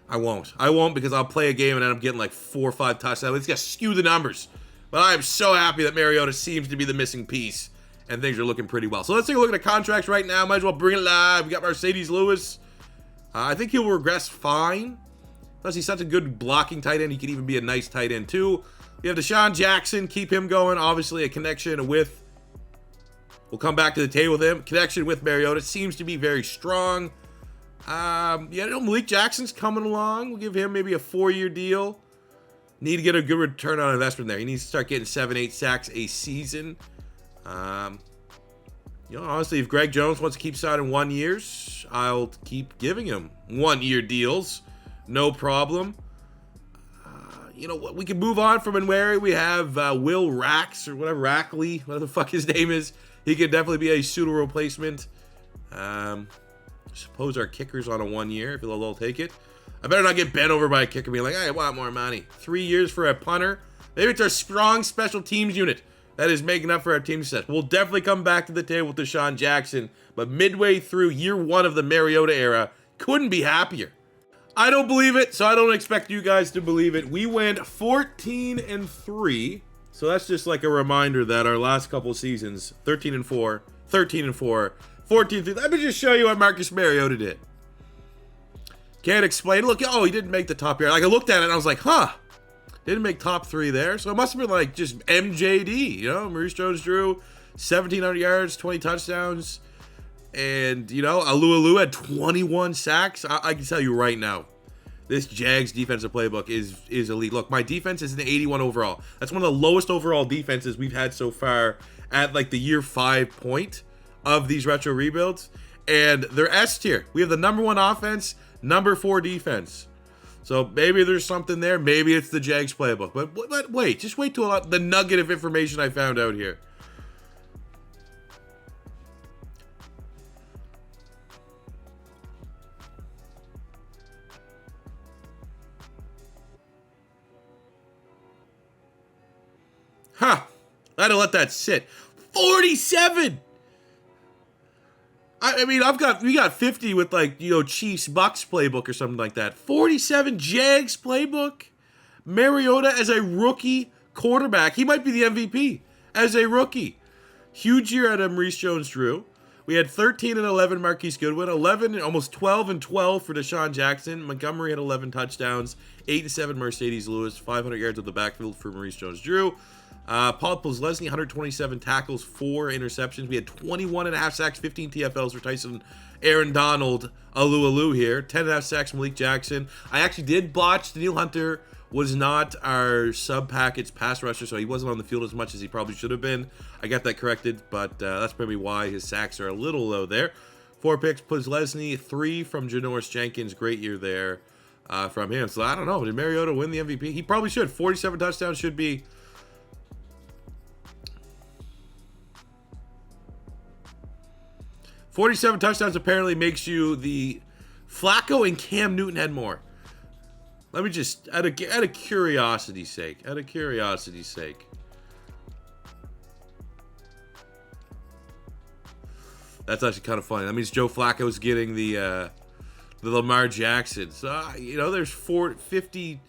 Speaker 1: I won't because I'll play a game and end up getting like 4 or 5 touchdowns. It's going to skew the numbers. But I am so happy that Mariota seems to be the missing piece. And things are looking pretty well. So let's take a look at the contracts right now. Might as well bring it live. We got Mercedes Lewis. I think he'll regress fine. Plus, he's such a good blocking tight end. He could even be a nice tight end, too. We have Deshaun Jackson. Keep him going. Obviously, a connection with... We'll come back to the table with him. Connection with Mariota seems to be very strong. Malik Jackson's coming along. We'll give him maybe a 4-year deal. Need to get a good return on investment there. He needs to start getting 7-8 sacks a season. Honestly, if Greg Jones wants to keep signing 1 years, I'll keep giving him 1-year deals. No problem. We can move on from Nweri. We have Will Rax or whatever, Rackley, whatever the fuck his name is. He could definitely be a suitable replacement. Suppose our kicker's on a 1 year. If they'll take it. I better not get bent over by a kicker being like, I want more money. 3 years for a punter. Maybe it's our strong special teams unit that is making up for our team success. We'll definitely come back to the table with Deshaun Jackson. But midway through year 1 of the Mariota era, couldn't be happier. I don't believe it, so I don't expect you guys to believe it. We went 14-3. So that's just like a reminder that our last couple seasons, 13-4, 13-4, 14-3. Let me just show you what Marcus Mariota did. Can't explain. Look, he didn't make the top here. Like, I looked at it and I was like, didn't make top 3 there. So it must have been like just MJD, Maurice Jones-Drew, 1,700 yards, 20 touchdowns. And, Alu had 21 sacks. I can tell you right now, this Jags defensive playbook is elite. Look, my defense is an 81 overall. That's one of the lowest overall defenses we've had so far at like the year 5 point of these retro rebuilds. And they're S tier. We have the number 1 offense, number 4 defense. So maybe there's something there. Maybe it's the Jags playbook. But wait, just wait till the nugget of information I found out here. I had to let that sit. 47! We got 50 with Chiefs Bucks playbook or something like that. 47 Jags playbook. Mariota as a rookie quarterback. He might be the MVP as a rookie. Huge year out of Maurice Jones-Drew. We had 13-11 Marquise Goodwin, 11, almost 12-12 for Deshaun Jackson. Montgomery had 11 touchdowns, 8-7 Mercedes Lewis, 500 yards of the backfield for Maurice Jones-Drew. Paul Posluszny, 127 tackles, 4 interceptions. We had 21.5 sacks, 15 TFLs for Tyson Aaron Donald, Alu here. 10.5 sacks from Malik Jackson. I actually did botch. Daniil Hunter was not our sub-package pass rusher, so he wasn't on the field as much as he probably should have been. I got that corrected, but that's probably why his sacks are a little low there. 4 picks, Posluszny, 3 from Janoris Jenkins. Great year there from him. So I don't know. Did Mariota win the MVP? He probably should. 47 touchdowns should be... 47 touchdowns apparently makes you the... Flacco and Cam Newton had more. Let me just, out of curiosity's sake, That's actually kind of funny. That means Joe Flacco's getting the Lamar Jackson. So, there's 50,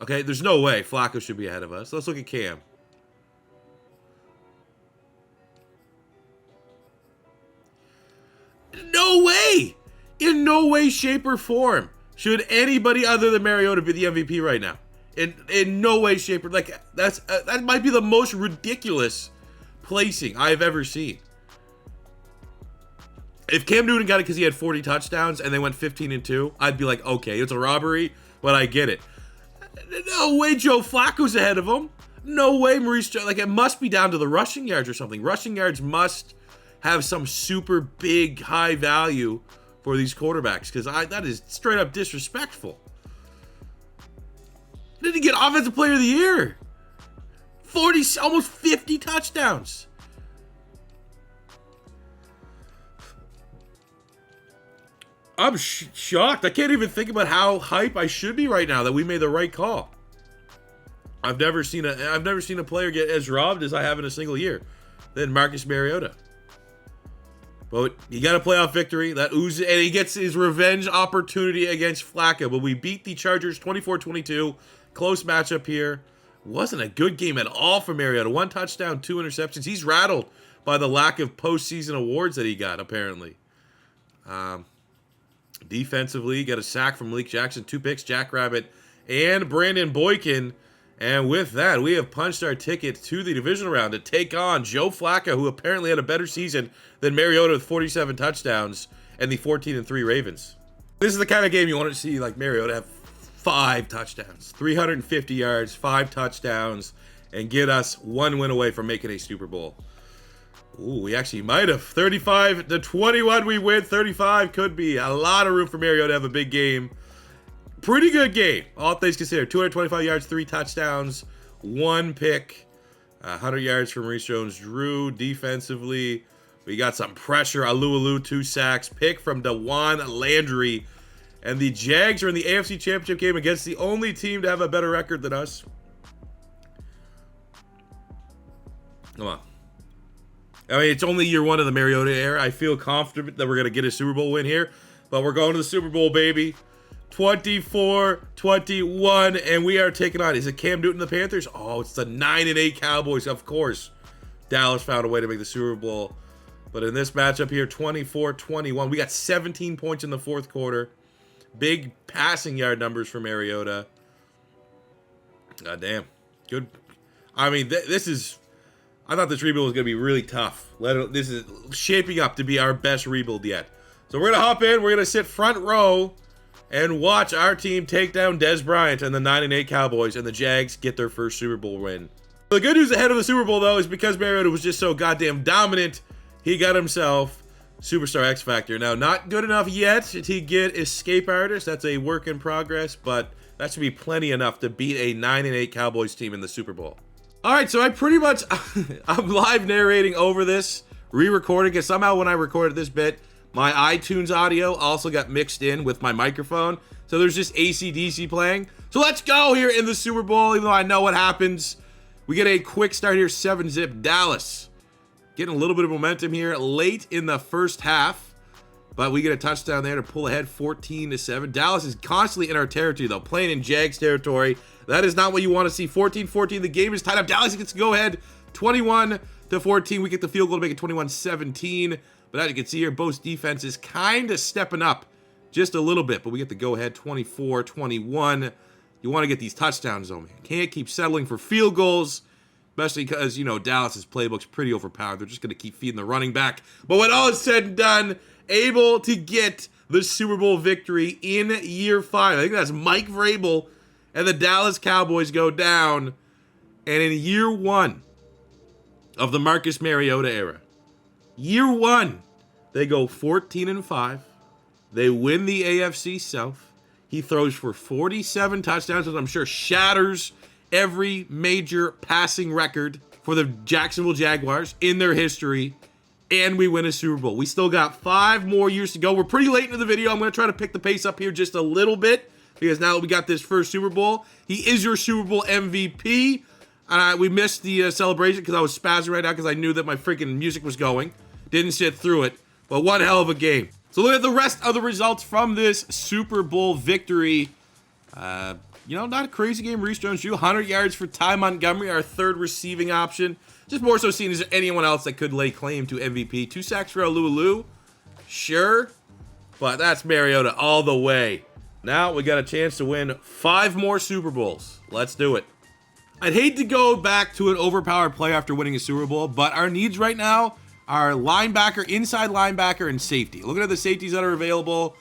Speaker 1: okay, there's no way Flacco should be ahead of us. Let's look at Cam. No way! In no way, shape, or form should anybody other than Mariota be the MVP right now. In no way, shape, or that might be the most ridiculous placing I've ever seen. If Cam Newton got it because he had 40 touchdowns and they went 15-2, I'd be like, okay, it's a robbery, but I get it. No way, Joe Flacco's ahead of him. No way, Maurice. It must be down to the rushing yards or something. Rushing yards must have some super big high value for these quarterbacks, because that is straight up disrespectful. Didn't get Offensive Player of the Year. 40, almost 50 touchdowns. I'm shocked. I can't even think about how hype I should be right now that we made the right call. I've never seen a player get as robbed as I have in a single year than Marcus Mariota. But he got a playoff victory. That oozes, and he gets his revenge opportunity against Flacco. But we beat the Chargers 24-22. Close matchup here. Wasn't a good game at all for Mariota. 1 touchdown, 2 interceptions. He's rattled by the lack of postseason awards that he got, apparently. Defensively, got a sack from Malik Jackson, 2 picks, Jackrabbit, and Brandon Boykin. And with that, we have punched our ticket to the divisional round to take on Joe Flacco, who apparently had a better season than Mariota with 47 touchdowns and the 14-3 Ravens. This is the kind of game you want to see, like Mariota have 5 touchdowns, 350 yards, 5 touchdowns, and get us 1 win away from making a Super Bowl. Ooh, we actually might have. 35-21 we win. 35 could be a lot of room for Mariota to have a big game. Pretty good game, all things considered. 225 yards, 3 touchdowns, 1 pick, 100 yards from Maurice Jones-Drew. Defensively, we got some pressure. Alu, 2 sacks, pick from DeJuan Landry. And the Jags are in the AFC Championship game against the only team to have a better record than us. Come on. I mean, it's only year 1 of the Mariota era. I feel confident that we're going to get a Super Bowl win here. But we're going to the Super Bowl, baby. 24-21, and we are taking on, is it Cam Newton and the Panthers? Oh, it's the 9-8 Cowboys, of course. Dallas found a way to make the Super Bowl. But in this matchup here, 24-21, we got 17 points in the 4th quarter. Big passing yard numbers for Mariota. God damn. Good. I mean, this is, I thought this rebuild was going to be really tough. This is shaping up to be our best rebuild yet. So we're going to hop in, we're going to sit front row and watch our team take down Dez Bryant and the 9-8 Cowboys, and the Jags get their first Super Bowl win. The good news ahead of the Super Bowl, though, is because Mariota was just so goddamn dominant, he got himself Superstar X Factor. Now, not good enough yet to get Escape Artist. That's a work in progress, but that should be plenty enough to beat a 9-8 Cowboys team in the Super Bowl. All right, so I pretty much, I'm live narrating over this, re-recording, because somehow when I recorded this bit, my iTunes audio also got mixed in with my microphone. So there's just AC/DC playing. So let's go here in the Super Bowl, even though I know what happens. We get a quick start here, 7-zip Dallas. Getting a little bit of momentum here late in the first half. But we get a touchdown there to pull ahead 14-7. Dallas is constantly in our territory, though, playing in Jags territory. That is not what you want to see. 14-14, the game is tied up. Dallas gets to go ahead 21-14. We get the field goal to make it 21-17. But as you can see here, both defenses kind of stepping up just a little bit. But we get the go-ahead 24-21. You want to get these touchdowns, though, man. Can't keep settling for field goals, especially because, you know, Dallas's playbook's pretty overpowered. They're just going to keep feeding the running back. But when all is said and done, able to get the Super Bowl victory in year 5. I think that's Mike Vrabel and the Dallas Cowboys go down. And in year 1 of the Marcus Mariota era, year 1, they go 14-5. They win the AFC South. He throws for 47 touchdowns, which I'm sure shatters every major passing record for the Jacksonville Jaguars in their history. And we win a Super Bowl. We still got 5 more years to go. We're pretty late into the video. I'm going to try to pick the pace up here just a little bit, because now that we got this first Super Bowl, he is your Super Bowl MVP. We missed the celebration because I was spazzing right now because I knew that my freaking music was going. Didn't sit through it, but one hell of a game. So look at the rest of the results from this Super Bowl victory. You know, not a crazy game. Reese Jones-Drew, 100 yards for Ty Montgomery, our third receiving option. Just more so seeing is there anyone else that could lay claim to MVP. 2 sacks for Alualu. Sure. But that's Mariota all the way. Now we got a chance to win 5 more Super Bowls. Let's do it. I'd hate to go back to an overpowered play after winning a Super Bowl, but our needs right now are linebacker, inside linebacker, and safety. Looking at the safeties that are available,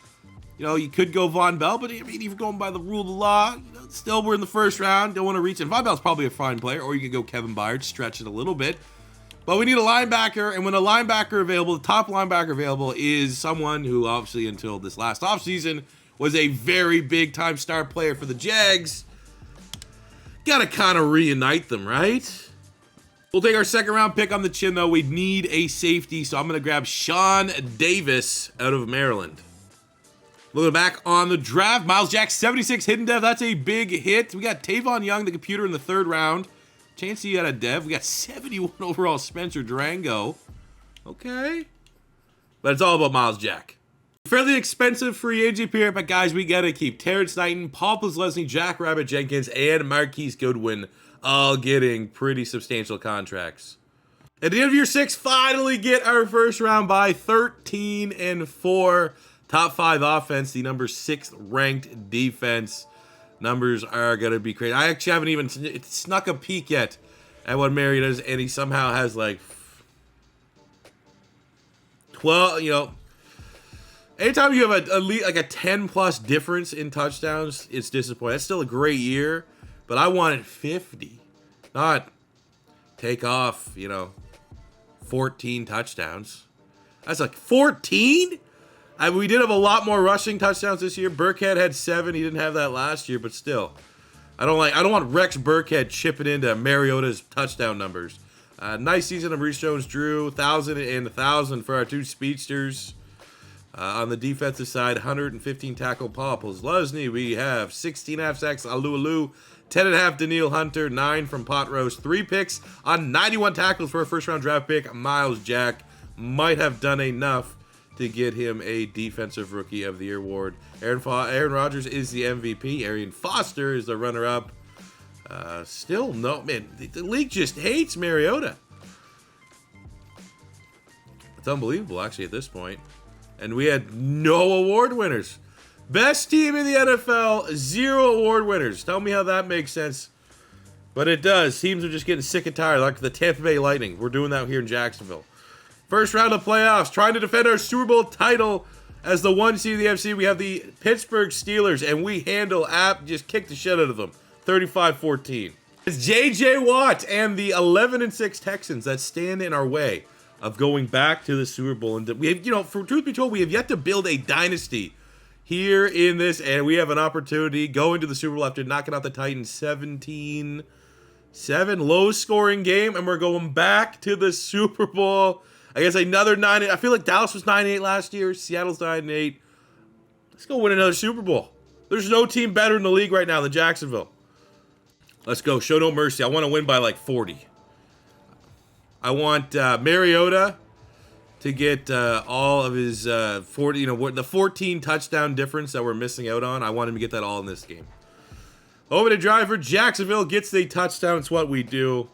Speaker 1: you know, you could go Von Bell, but I mean, if you're going by the rule of the law, you know, still we're in the first round. Don't want to reach it. Von Bell's probably a fine player, or you could go Kevin Byard, stretch it a little bit. But we need a linebacker, and when a linebacker available, the top linebacker available is someone who obviously until this last offseason was a very big-time star player for the Jags. Got to kind of reunite them, right? We'll take our second round pick on the chin, though. We need a safety, so I'm going to grab Sean Davis out of Maryland. Looking back on the draft, Miles Jack, 76 hidden dev. That's a big hit. We got Tavon Young, the computer, in the 3rd round. Chance he had a dev. We got 71 overall Spencer Durango. Okay. But it's all about Miles Jack. Fairly expensive free agent here, but guys, we got to keep Terrence Knighton, Paul Leslie, Jack Rabbit Jenkins, and Marquise Goodwin all getting pretty substantial contracts. At the end of year 6, finally get our first round bye, 13-4. Top 5 offense, the number 6th ranked defense. Numbers are going to be crazy. I actually haven't even snuck a peek yet at what Mariota does, and he somehow has like 12, you know. Anytime you have like a 10-plus difference in touchdowns, it's disappointing. That's still a great year, but I wanted 50, not take off, you know, 14 touchdowns. That's like 14? We did have a lot more rushing touchdowns this year. Burkhead had 7. He didn't have that last year, but still. I don't want Rex Burkhead chipping into Mariota's touchdown numbers. Nice season of Reese Jones-Drew, 1,000 and 1,000 for our 2 speedsters. On the defensive side, 115 tackle Paul Leslie. We have 16.5 sacks Alualu, 10.5 Daniil Hunter, 9 from Pot Roast, 3 picks on 91 tackles for a first-round draft pick. Miles Jack might have done enough to get him a Defensive Rookie of the Year award. Aaron Rodgers is the MVP. Arian Foster is the runner-up. Still, no, man, the league just hates Mariota. It's unbelievable, actually, at this point. And we had no award winners. Best team in the NFL, 0 award winners. Tell me how that makes sense. But it does. Teams are just getting sick and tired, like the Tampa Bay Lightning. We're doing that here in Jacksonville. First round of playoffs, trying to defend our Super Bowl title as the 1 seed of the NFC. We have the Pittsburgh Steelers, and we just kick the shit out of them. 35-14. It's J.J. Watt and the 11-6 Texans that stand in our way of going back to the Super Bowl. And we have, you know, for truth be told, we have yet to build a dynasty here in this, and we have an opportunity going to the Super Bowl after knocking out the Titans 17-7, low-scoring game, and we're going back to the Super Bowl. I guess another 9. I feel like Dallas was 9-8 last year. Seattle's 9-8. Let's go win another Super Bowl. There's no team better in the league right now than Jacksonville. Let's go. Show no mercy. I want to win by like 40. I want Mariota to get all of his 40, you know, the 14 touchdown difference that we're missing out on. I want him to get that all in this game. Over to drive for Jacksonville, gets the touchdown. It's what we do.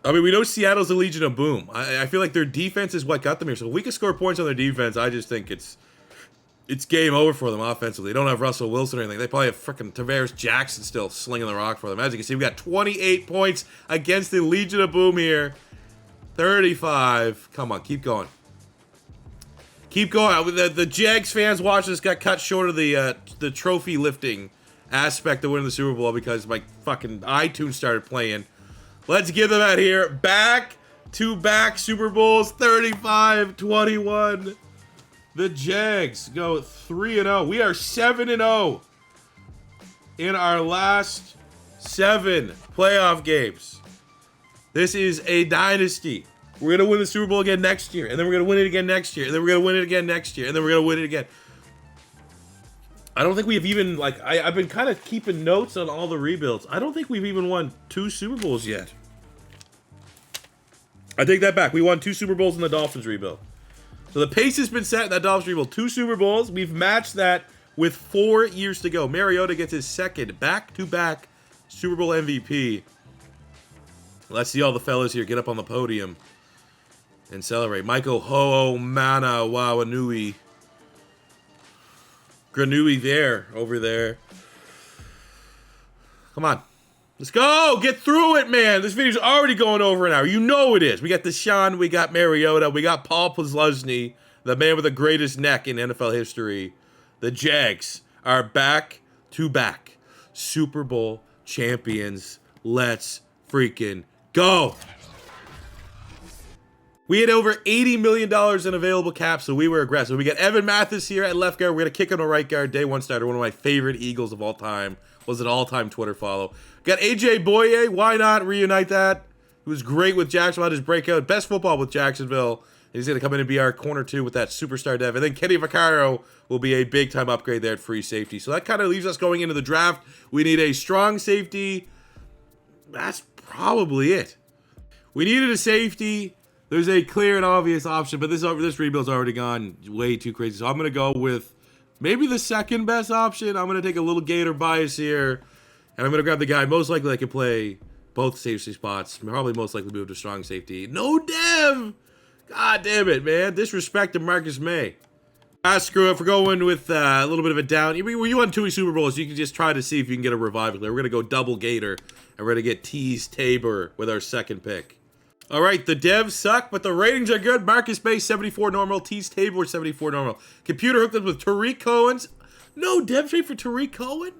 Speaker 1: I mean, we know Seattle's the Legion of Boom. I feel like their defense is what got them here. So if we can score points on their defense, I just think it's it's game over for them offensively. They don't have Russell Wilson or anything. They probably have freaking Tavares Jackson still slinging the rock for them. As you can see, we got 28 points against the Legion of Boom here. 35. Come on, keep going. Keep going. The Jags fans watching this got cut short of the trophy lifting aspect of winning the Super Bowl because my fucking iTunes started playing. Let's give them out here. Back-to-back Super Bowls, 35-21. The Jags go 3-0. We are 7-0 in our last 7 playoff games. This is a dynasty. We're going to win the Super Bowl again next year, and then we're going to win it again next year, and then we're going to win it again next year, and then we're going to win it again. I don't think we have even, like, I've been kind of keeping notes on all the rebuilds. I don't think we've even won 2 Super Bowls yet. I take that back. We won 2 Super Bowls in the Dolphins rebuild. So the pace has been set in that Dolphins rebuild. 2 Super Bowls. We've matched that with 4 years to go. Mariota gets his second back-to-back Super Bowl MVP. Let's see all the fellas here get up on the podium and celebrate. Michael Ho'omana Wawanui. Granui there, over there. Come on. Let's go! Get through it, man! This video's already going over an hour. You know it is. We got Deshaun, we got Mariota, we got Paul Posluszny, the man with the greatest neck in NFL history. The Jags are back-to-back Super Bowl champions. Let's freaking go! We had over $80 million in available cap, so we were aggressive. We got Evan Mathis here at left guard. We're going to kick him to right guard. Day 1 starter, one of my favorite Eagles of all time. Was an all-time Twitter follow. Got AJ Boye. Why not reunite that? He was great with Jacksonville. Had his breakout. Best football with Jacksonville. He's going to come in and be our corner 2 with that superstar dev. And then Kenny Vaccaro will be a big-time upgrade there at free safety. So that kind of leaves us going into the draft. We need a strong safety. That's probably it. We needed a safety. There's a clear and obvious option, but this rebuild's already gone way too crazy. So I'm going to go with maybe the second best option. I'm going to take a little Gator bias here, and I'm going to grab the guy most likely that can play both safety spots. Probably most likely move to strong safety. No Dev! God damn it, man. Disrespect to Marcus May. Screw it. We're going with a little bit of a down. When you won 2 Super Bowls, you can just try to see if you can get a revival there. We're going to go double Gator, and we're going to get Tease Tabor with our second pick. All right, the devs suck, but the ratings are good. Marcus May, 74 normal. Tease Tabor, 74 normal. Computer hooked up with Tariq Cohen's. No dev trade for Tariq Cohen?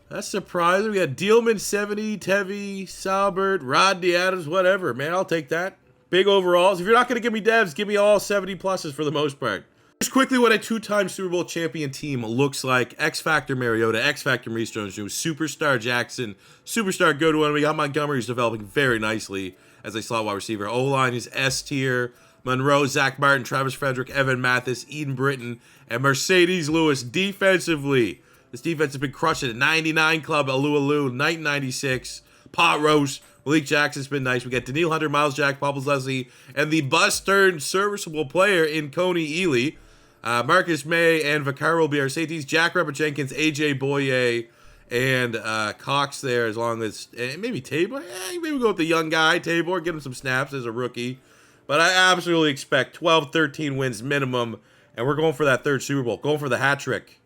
Speaker 1: That's surprising. We got Dealman, 70, Tevy, Salbert, Rodney Adams, whatever. Man, I'll take that. Big overalls. If you're not going to give me devs, give me all 70 pluses for the most part. Just quickly what a 2-time Super Bowl champion team looks like. X Factor Mariota, X Factor Maurice Jones-Drew, Superstar Jackson, Superstar Godwin. We got Montgomery, who's developing very nicely as a slot wide receiver. O-line is S tier. Monroe, Zach Martin, Travis Frederick, Evan Mathis, Eden Britton, and Mercedes Lewis. Defensively, this defense has been crushing it. 99 club, Alu, Knight 96, Pot Roast, Malik Jackson's been nice. We got Daniil Hunter, Miles Jack, Bubbles Leslie, and the bust-turned serviceable player in Coney Ely. Marcus May and Vaccaro will be our safeties. Jack Rapper Jenkins, AJ Boye, and Cox there, as long as maybe Tabor. Maybe we'll go with the young guy, Tabor, give him some snaps as a rookie. But I absolutely expect 12, 13 wins minimum, and we're going for that 3rd Super Bowl, going for the hat trick.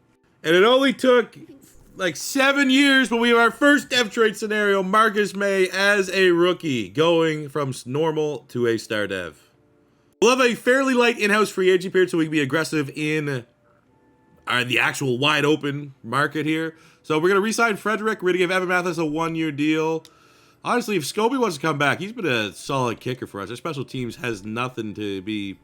Speaker 1: And it only took like 7 years, but we have our first dev trade scenario. Marcus May as a rookie, going from normal to a star dev. We'll have a fairly light in-house free agent period so we can be aggressive in the actual wide open market here. So we're going to re-sign Frederick. We're going to give Evan Mathis a 1-year deal. Honestly, if Scobie wants to come back, he's been a solid kicker for us. Our special teams has nothing to be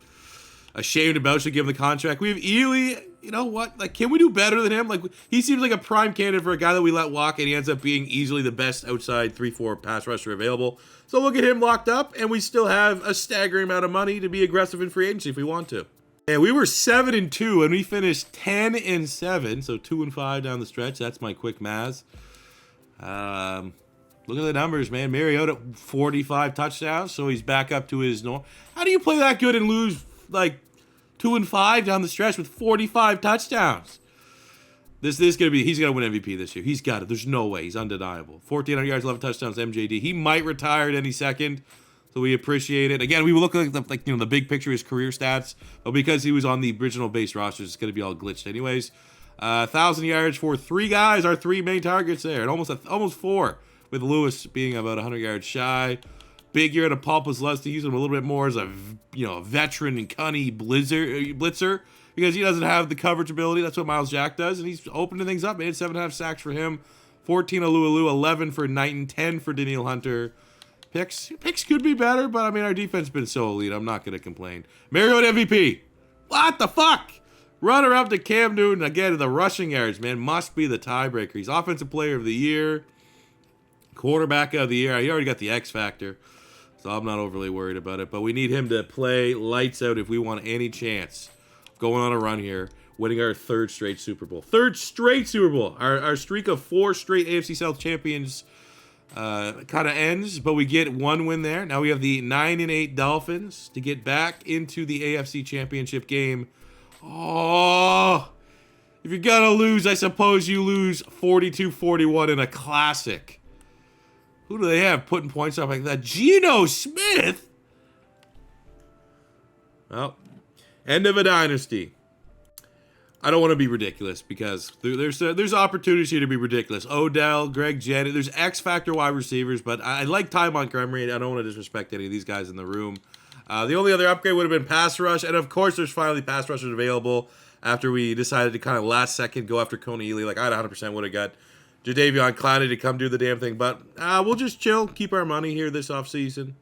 Speaker 1: ashamed about. Should give him the contract. We have Ely. You know what? Like, can we do better than him? Like, he seems like a prime candidate for a guy that we let walk, and he ends up being easily the best outside 3-4 pass rusher available. So we'll get him locked up, and we still have a staggering amount of money to be aggressive in free agency if we want to. And we were 7-2, and we finished 10-7, so 2-5 down the stretch. That's my quick maths. Look at the numbers, man. Mariota, 45 touchdowns, so he's back up to his norm. How do you play that good and lose, like, 2-5 down the stretch with 45 touchdowns? This is going to be, he's going to win MVP this year. He's got it. There's no way. He's undeniable. 1,400 yards, 11 touchdowns, MJD. He might retire at any second. So we appreciate it. Again, we will look at the big picture, his career stats, but because he was on the original base rosters, it's going to be all glitched anyways. 1,000 yards for 3 guys, our 3 main targets there, and almost 4, with Lewis being about 100 yards shy. Big year to Paul Posluszny, use him a little bit more as a veteran and cunny blitzer because he doesn't have the coverage ability. That's what Miles Jack does, and he's opening things up. Man, 7.5 sacks for him, 14 Alualu, 11 for Knighton, 10 for Daniil Hunter. Picks could be better, but I mean our defense has been so elite. I'm not going to complain. Mariota MVP. What the fuck? Runner up to Cam Newton again. The rushing yards, man, must be the tiebreaker. He's offensive player of the year, quarterback of the year. He already got the X factor. So I'm not overly worried about it. But we need him to play lights out if we want any chance of going on a run here, winning our 3rd straight Super Bowl. 3rd straight Super Bowl. Our streak of 4 straight AFC South champions kind of ends, but we get 1 win there. Now we have the 9-8 Dolphins to get back into the AFC Championship game. Oh, if you're going to lose, I suppose you lose 42-41 in a classic. Who do they have putting points up like that? Geno Smith? Well, end of a dynasty. I don't want to be ridiculous because there's opportunities here to be ridiculous. Odell, Greg Jennings, there's X factor wide receivers, but I like Ty Montgomery. I don't want to disrespect any of these guys in the room. The only other upgrade would have been pass rush, and of course there's finally pass rushers available after we decided to kind of last second go after Coney Ely. Like I'd 100% would have got Jadeveon Clowney to come do the damn thing, but we'll just chill, keep our money here this offseason.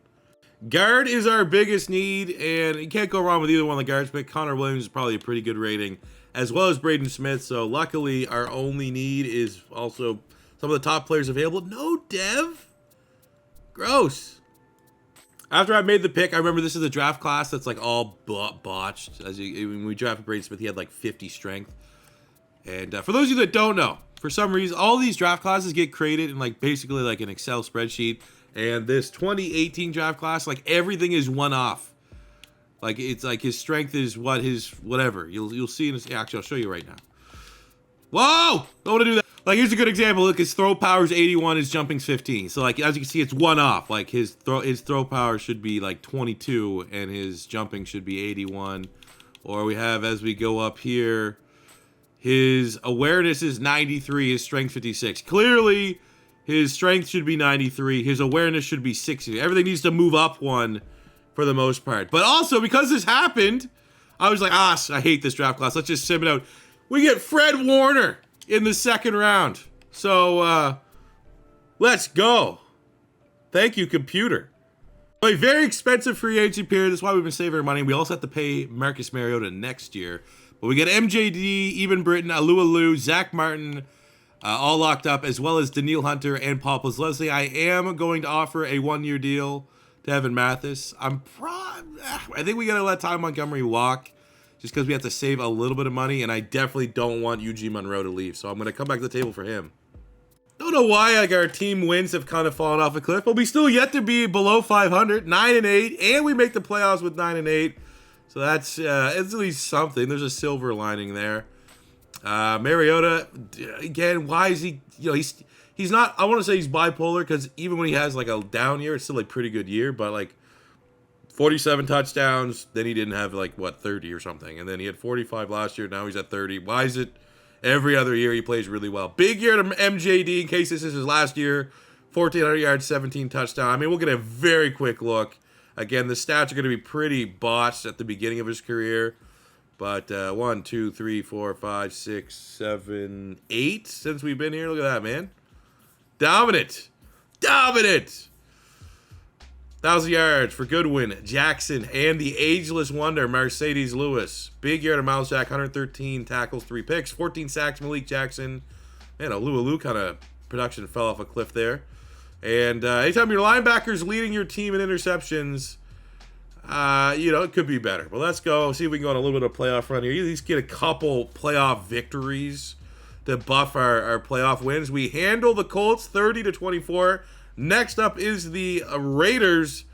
Speaker 1: Guard is our biggest need, and you can't go wrong with either one of the guards, but Connor Williams is probably a pretty good rating, as well as Braden Smith, so luckily our only need is also some of the top players available. No Dev? Gross. After I made the pick, I remember this is a draft class that's like all botched. When we drafted Braden Smith, he had like 50 strength. And for those of you that don't know, for some reason, all these draft classes get created in like basically like an Excel spreadsheet. And this 2018 draft class, like everything is one off. Like it's like his strength is whatever. You'll see in his, actually I'll show you right now. Whoa! Don't want to do that. Like here's a good example. Look, his throw power is 81, his jumping's 15. So like as you can see, it's one off. Like his throw power should be like 22, and his jumping should be 81. Or we have, as we go up here, his awareness is 93, his strength 56. Clearly, his strength should be 93, his awareness should be 60. Everything needs to move up one for the most part. But also, because this happened, I was like, I hate this draft class. Let's just sim it out. We get Fred Warner in the 2nd round. So, let's go. Thank you, computer. A very expensive free agency period. That's why we've been saving our money. We also have to pay Marcus Mariota next year. But we get MJD, Even Britton, Alualu, Zach Martin, all locked up, as well as Daniil Hunter and Paul Posluszny. I am going to offer a 1-year deal to Evan Mathis. I think we got to let Ty Montgomery walk just because we have to save a little bit of money, and I definitely don't want Eugene Monroe to leave. So I'm going to come back to the table for him. Don't know why like our team wins have kind of fallen off a cliff, but we still yet to be below 500, 9-8, and we make the playoffs with 9-8. So that's it's at least something. There's a silver lining there. Mariota, again, why is he? He's not. I want to say he's bipolar because even when he has like a down year, it's still a pretty good year. But like 47 touchdowns, then he didn't have like 30 or something, and then he had 45 last year. Now he's at 30. Why is it every other year he plays really well? Big year to MJD in case this is his last year. 1,400 yards, 17 touchdowns. I mean, we'll get a very quick look. Again, the stats are going to be pretty botched at the beginning of his career. But 1, 2, 3, 4, 5, 6, 7, 8 since we've been here. Look at that, man. Dominant. 1,000 yards for Goodwin, Jackson, and the ageless wonder, Mercedes Lewis. Big year to Miles Jack, 113 tackles, 3 picks, 14 sacks, Malik Jackson. Man, Alualu kind of production fell off a cliff there. And anytime your linebacker's leading your team in interceptions, it could be better. But let's go see if we can go on a little bit of playoff run here. You at least get a couple playoff victories to buff our playoff wins. We handle the Colts 30-24. Next up is the Raiders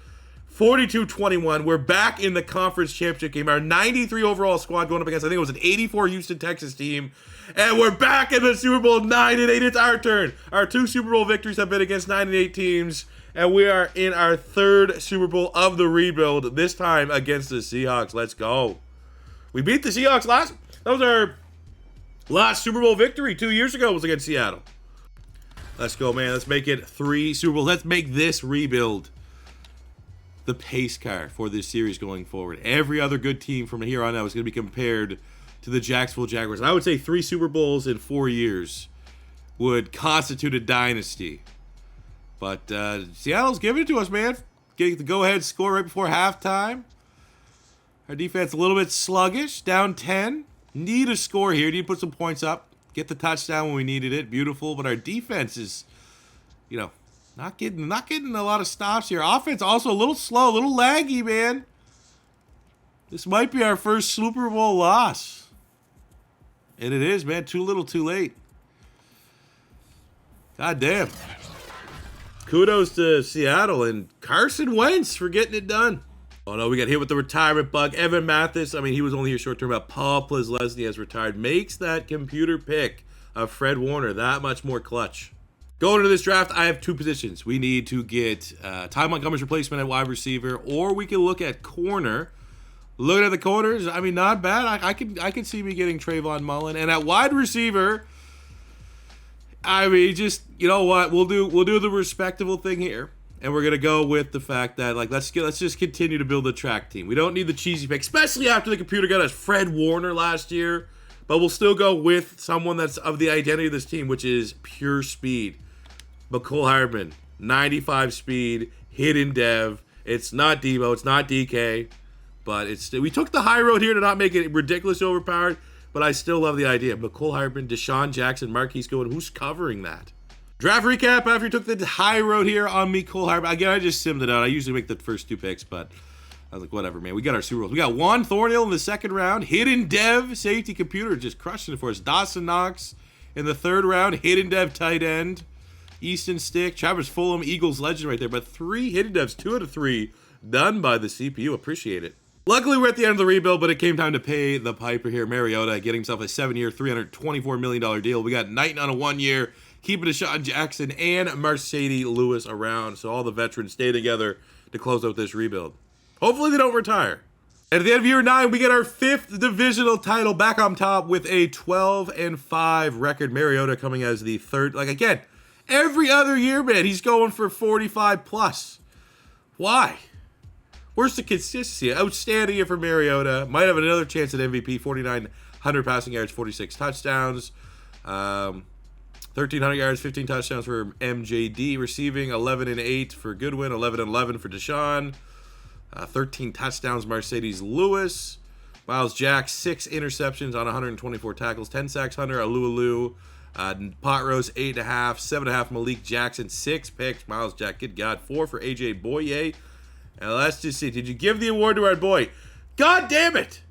Speaker 1: 42-21. We're back in the conference championship game. Our 93 overall squad going up against, I think it was an 84 Houston Texas team. And we're back in the Super Bowl 9-8. It's our turn. Our 2 Super Bowl victories have been against 9-8 teams. And we are in our third Super Bowl of the rebuild, this time against the Seahawks. Let's go. We beat the Seahawks last. That was our last Super Bowl victory 2 years ago, was against Seattle. Let's go, man. Let's make it 3 Super Bowls. Let's make this rebuild the pace car for this series going forward. Every other good team from here on out is going to be compared to the Jacksonville Jaguars. And I would say 3 Super Bowls in 4 years would constitute a dynasty. But Seattle's giving it to us, man. Getting the go-ahead score right before halftime. Our defense a little bit sluggish, down 10. Need a score here. Need to put some points up. Get the touchdown when we needed it. Beautiful. But our defense is, you know, not getting a lot of stops here. Offense also a little slow, a little laggy, man. This might be our first Super Bowl loss. And it is, man. Too little, too late. God damn. Kudos to Seattle and Carson Wentz for getting it done. Oh no, we got hit with the retirement bug. Evan Mathis, I mean, he was only here short term, but Paul Plesnesny has retired. Makes that computer pick of Fred Warner that much more clutch. Going into this draft, I have 2 positions. We need to get Ty Montgomery's replacement at wide receiver, or we can look at corner. Looking at the corners, I mean, not bad. I can see me getting Trayvon Mullen. And at wide receiver, I mean, just, you know what? We'll do the respectable thing here. And we're gonna go with the fact that, like, let's just continue to build the track team. We don't need the cheesy pick, especially after the computer got us Fred Warner last year. But we'll still go with someone that's of the identity of this team, which is pure speed. McCole Hardman, 95 speed, hidden dev. It's not Debo, it's not DK, but it's we took the high road here to not make it ridiculously overpowered. But I still love the idea. McCole Hardman, Deshaun Jackson, Marquise Goodwin. Who's covering that? Draft recap after you took the high road here on McCole Hardman. Again, I just simmed it out. I usually make the first 2 picks, but I was like, whatever, man. We got our Super Bowls. We got Juan Thornhill in the 2nd round. Hidden dev safety computer just crushing it for us. Dawson Knox in the 3rd round. Hidden dev tight end. Easton Stick. Travis Fulham, Eagles legend right there. But 3 hidden devs, 2 out of 3 done by the CPU. Appreciate it. Luckily, we're at the end of the rebuild, but it came time to pay the piper here. Mariota getting himself a 7-year, $324 million deal. We got Knighton on a 1-year, keeping Deshaun Jackson and Mercedes Lewis around, so all the veterans stay together to close out this rebuild. Hopefully they don't retire. And at the end of year 9, we get our 5th divisional title back on top with a 12-5 record. Mariota coming as the 3rd. Like, again, every other year, man, he's going for 45+. Why? Where's the consistency? Outstanding year for Mariota. Might have another chance at MVP. 4,900 passing yards, 46 touchdowns. 1,300 yards, 15 touchdowns for MJD. Receiving 11-8 for Goodwin, 11-11 for Deshaun. 13 touchdowns, Mercedes Lewis. Miles Jack, 6 interceptions on 124 tackles. 10 sacks, Hunter Alualu. Pot Rose, 8.5. 7.5, Malik Jackson. 6 picks, Miles Jack. Good God. 4 for AJ Boye. And let's just see. Did you give the award to our boy? God damn it!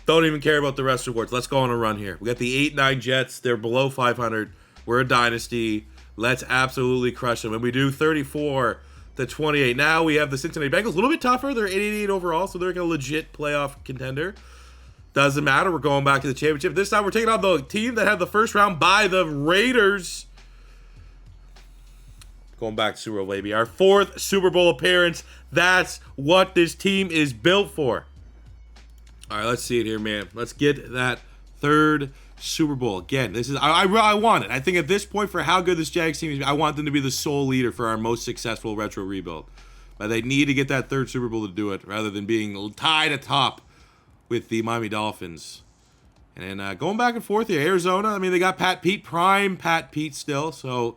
Speaker 1: Don't even care about the rest of the awards. Let's go on a run here. We got the 8-9 Jets. They're below 500. We're a dynasty. Let's absolutely crush them. And we do 34-28. Now we have the Cincinnati Bengals. A little bit tougher. They're 88 overall, so they're like a legit playoff contender. Doesn't matter. We're going back to the championship. This time we're taking on the team that had the first round by the Raiders. Going back to Super Bowl, baby. Our 4th Super Bowl appearance. That's what this team is built for. All right, let's see it here, man. Let's get that 3rd Super Bowl. Again, this is I want it. I think at this point, for how good this Jags team is, I want them to be the sole leader for our most successful retro rebuild. But they need to get that 3rd Super Bowl to do it, rather than being tied atop with the Miami Dolphins. And then going back and forth here, Arizona. I mean, they got Pat Pete, prime Pat Pete still, so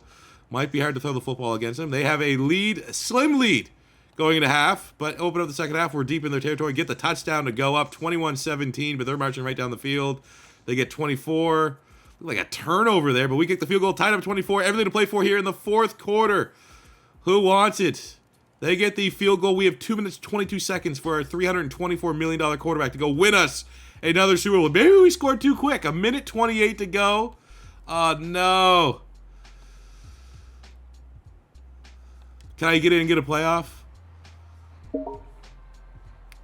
Speaker 1: might be hard to throw the football against them. They have a lead, slim lead, going into half, but open up the second half. We're deep in their territory. Get the touchdown to go up 21-17, but they're marching right down the field. They get 24. Like a turnover there, but we get the field goal, tied up 24. Everything to play for here in the 4th quarter. Who wants it? They get the field goal. We have 2 minutes, 22 seconds for our $324 million quarterback to go win us another Super Bowl. Maybe we scored too quick. 1:28 to go. Oh, no. Can I get in and get a playoff?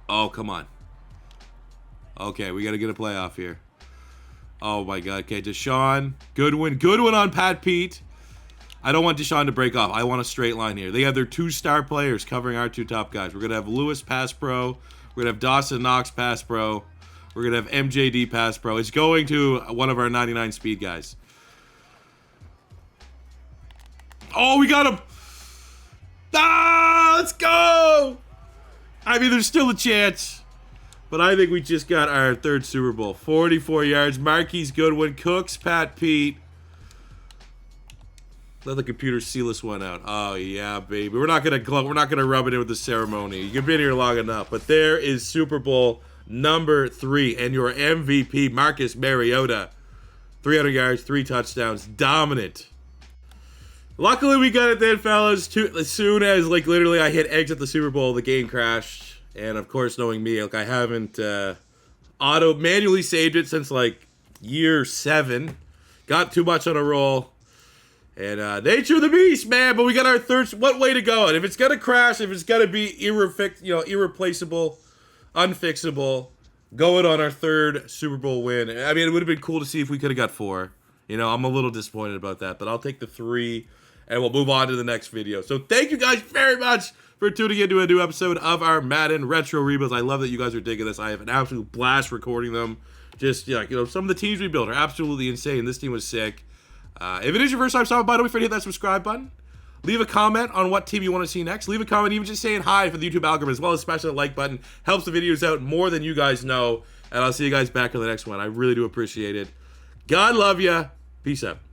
Speaker 1: Oh, come on. Okay, we got to get a playoff here. Oh, my God. Okay, Deshaun. Goodwin on Pat Pete. I don't want Deshaun to break off. I want a straight line here. They have their 2 star players covering our 2 top guys. We're going to have Lewis pass pro. We're going to have Dawson Knox pass pro. We're going to have MJD pass pro. It's going to one of our 99 speed guys. Oh, we got him. Ah, let's go. I mean, there's still a chance. But I think we just got our 3rd Super Bowl. 44 yards. Marquise Goodwin. Cooks. Pat Pete. Let the computer seal this one out. Oh yeah, baby. We're not gonna rub it in with the ceremony. You've been here long enough. But there is Super Bowl number 3 and your MVP, Marcus Mariota. 300 yards, 3 touchdowns, dominant. Luckily we got it then, fellas. As soon as literally I hit exit the Super Bowl, the game crashed. And of course, knowing me, I haven't manually saved it since year 7. Got too much on a roll. And nature of the beast, man. But we got our 3rd. What way to go? And if it's gonna crash, if it's gonna be irreplaceable, unfixable, going on our 3rd Super Bowl win. I mean, it would have been cool to see if we could have got 4. I'm a little disappointed about that, but I'll take the 3, and we'll move on to the next video. So thank you guys very much for tuning into a new episode of our Madden Retro Rebuilds. I love that you guys are digging this. I have an absolute blast recording them. Just some of the teams we built are absolutely insane. This team was sick. If it is your first time stopping by, don't forget to hit that subscribe button. Leave a comment on what team you want to see next. Leave a comment even just saying hi for the YouTube algorithm, as well as smashing that like button. Helps the videos out more than you guys know. And I'll see you guys back on the next one. I really do appreciate it. God love ya. Peace out.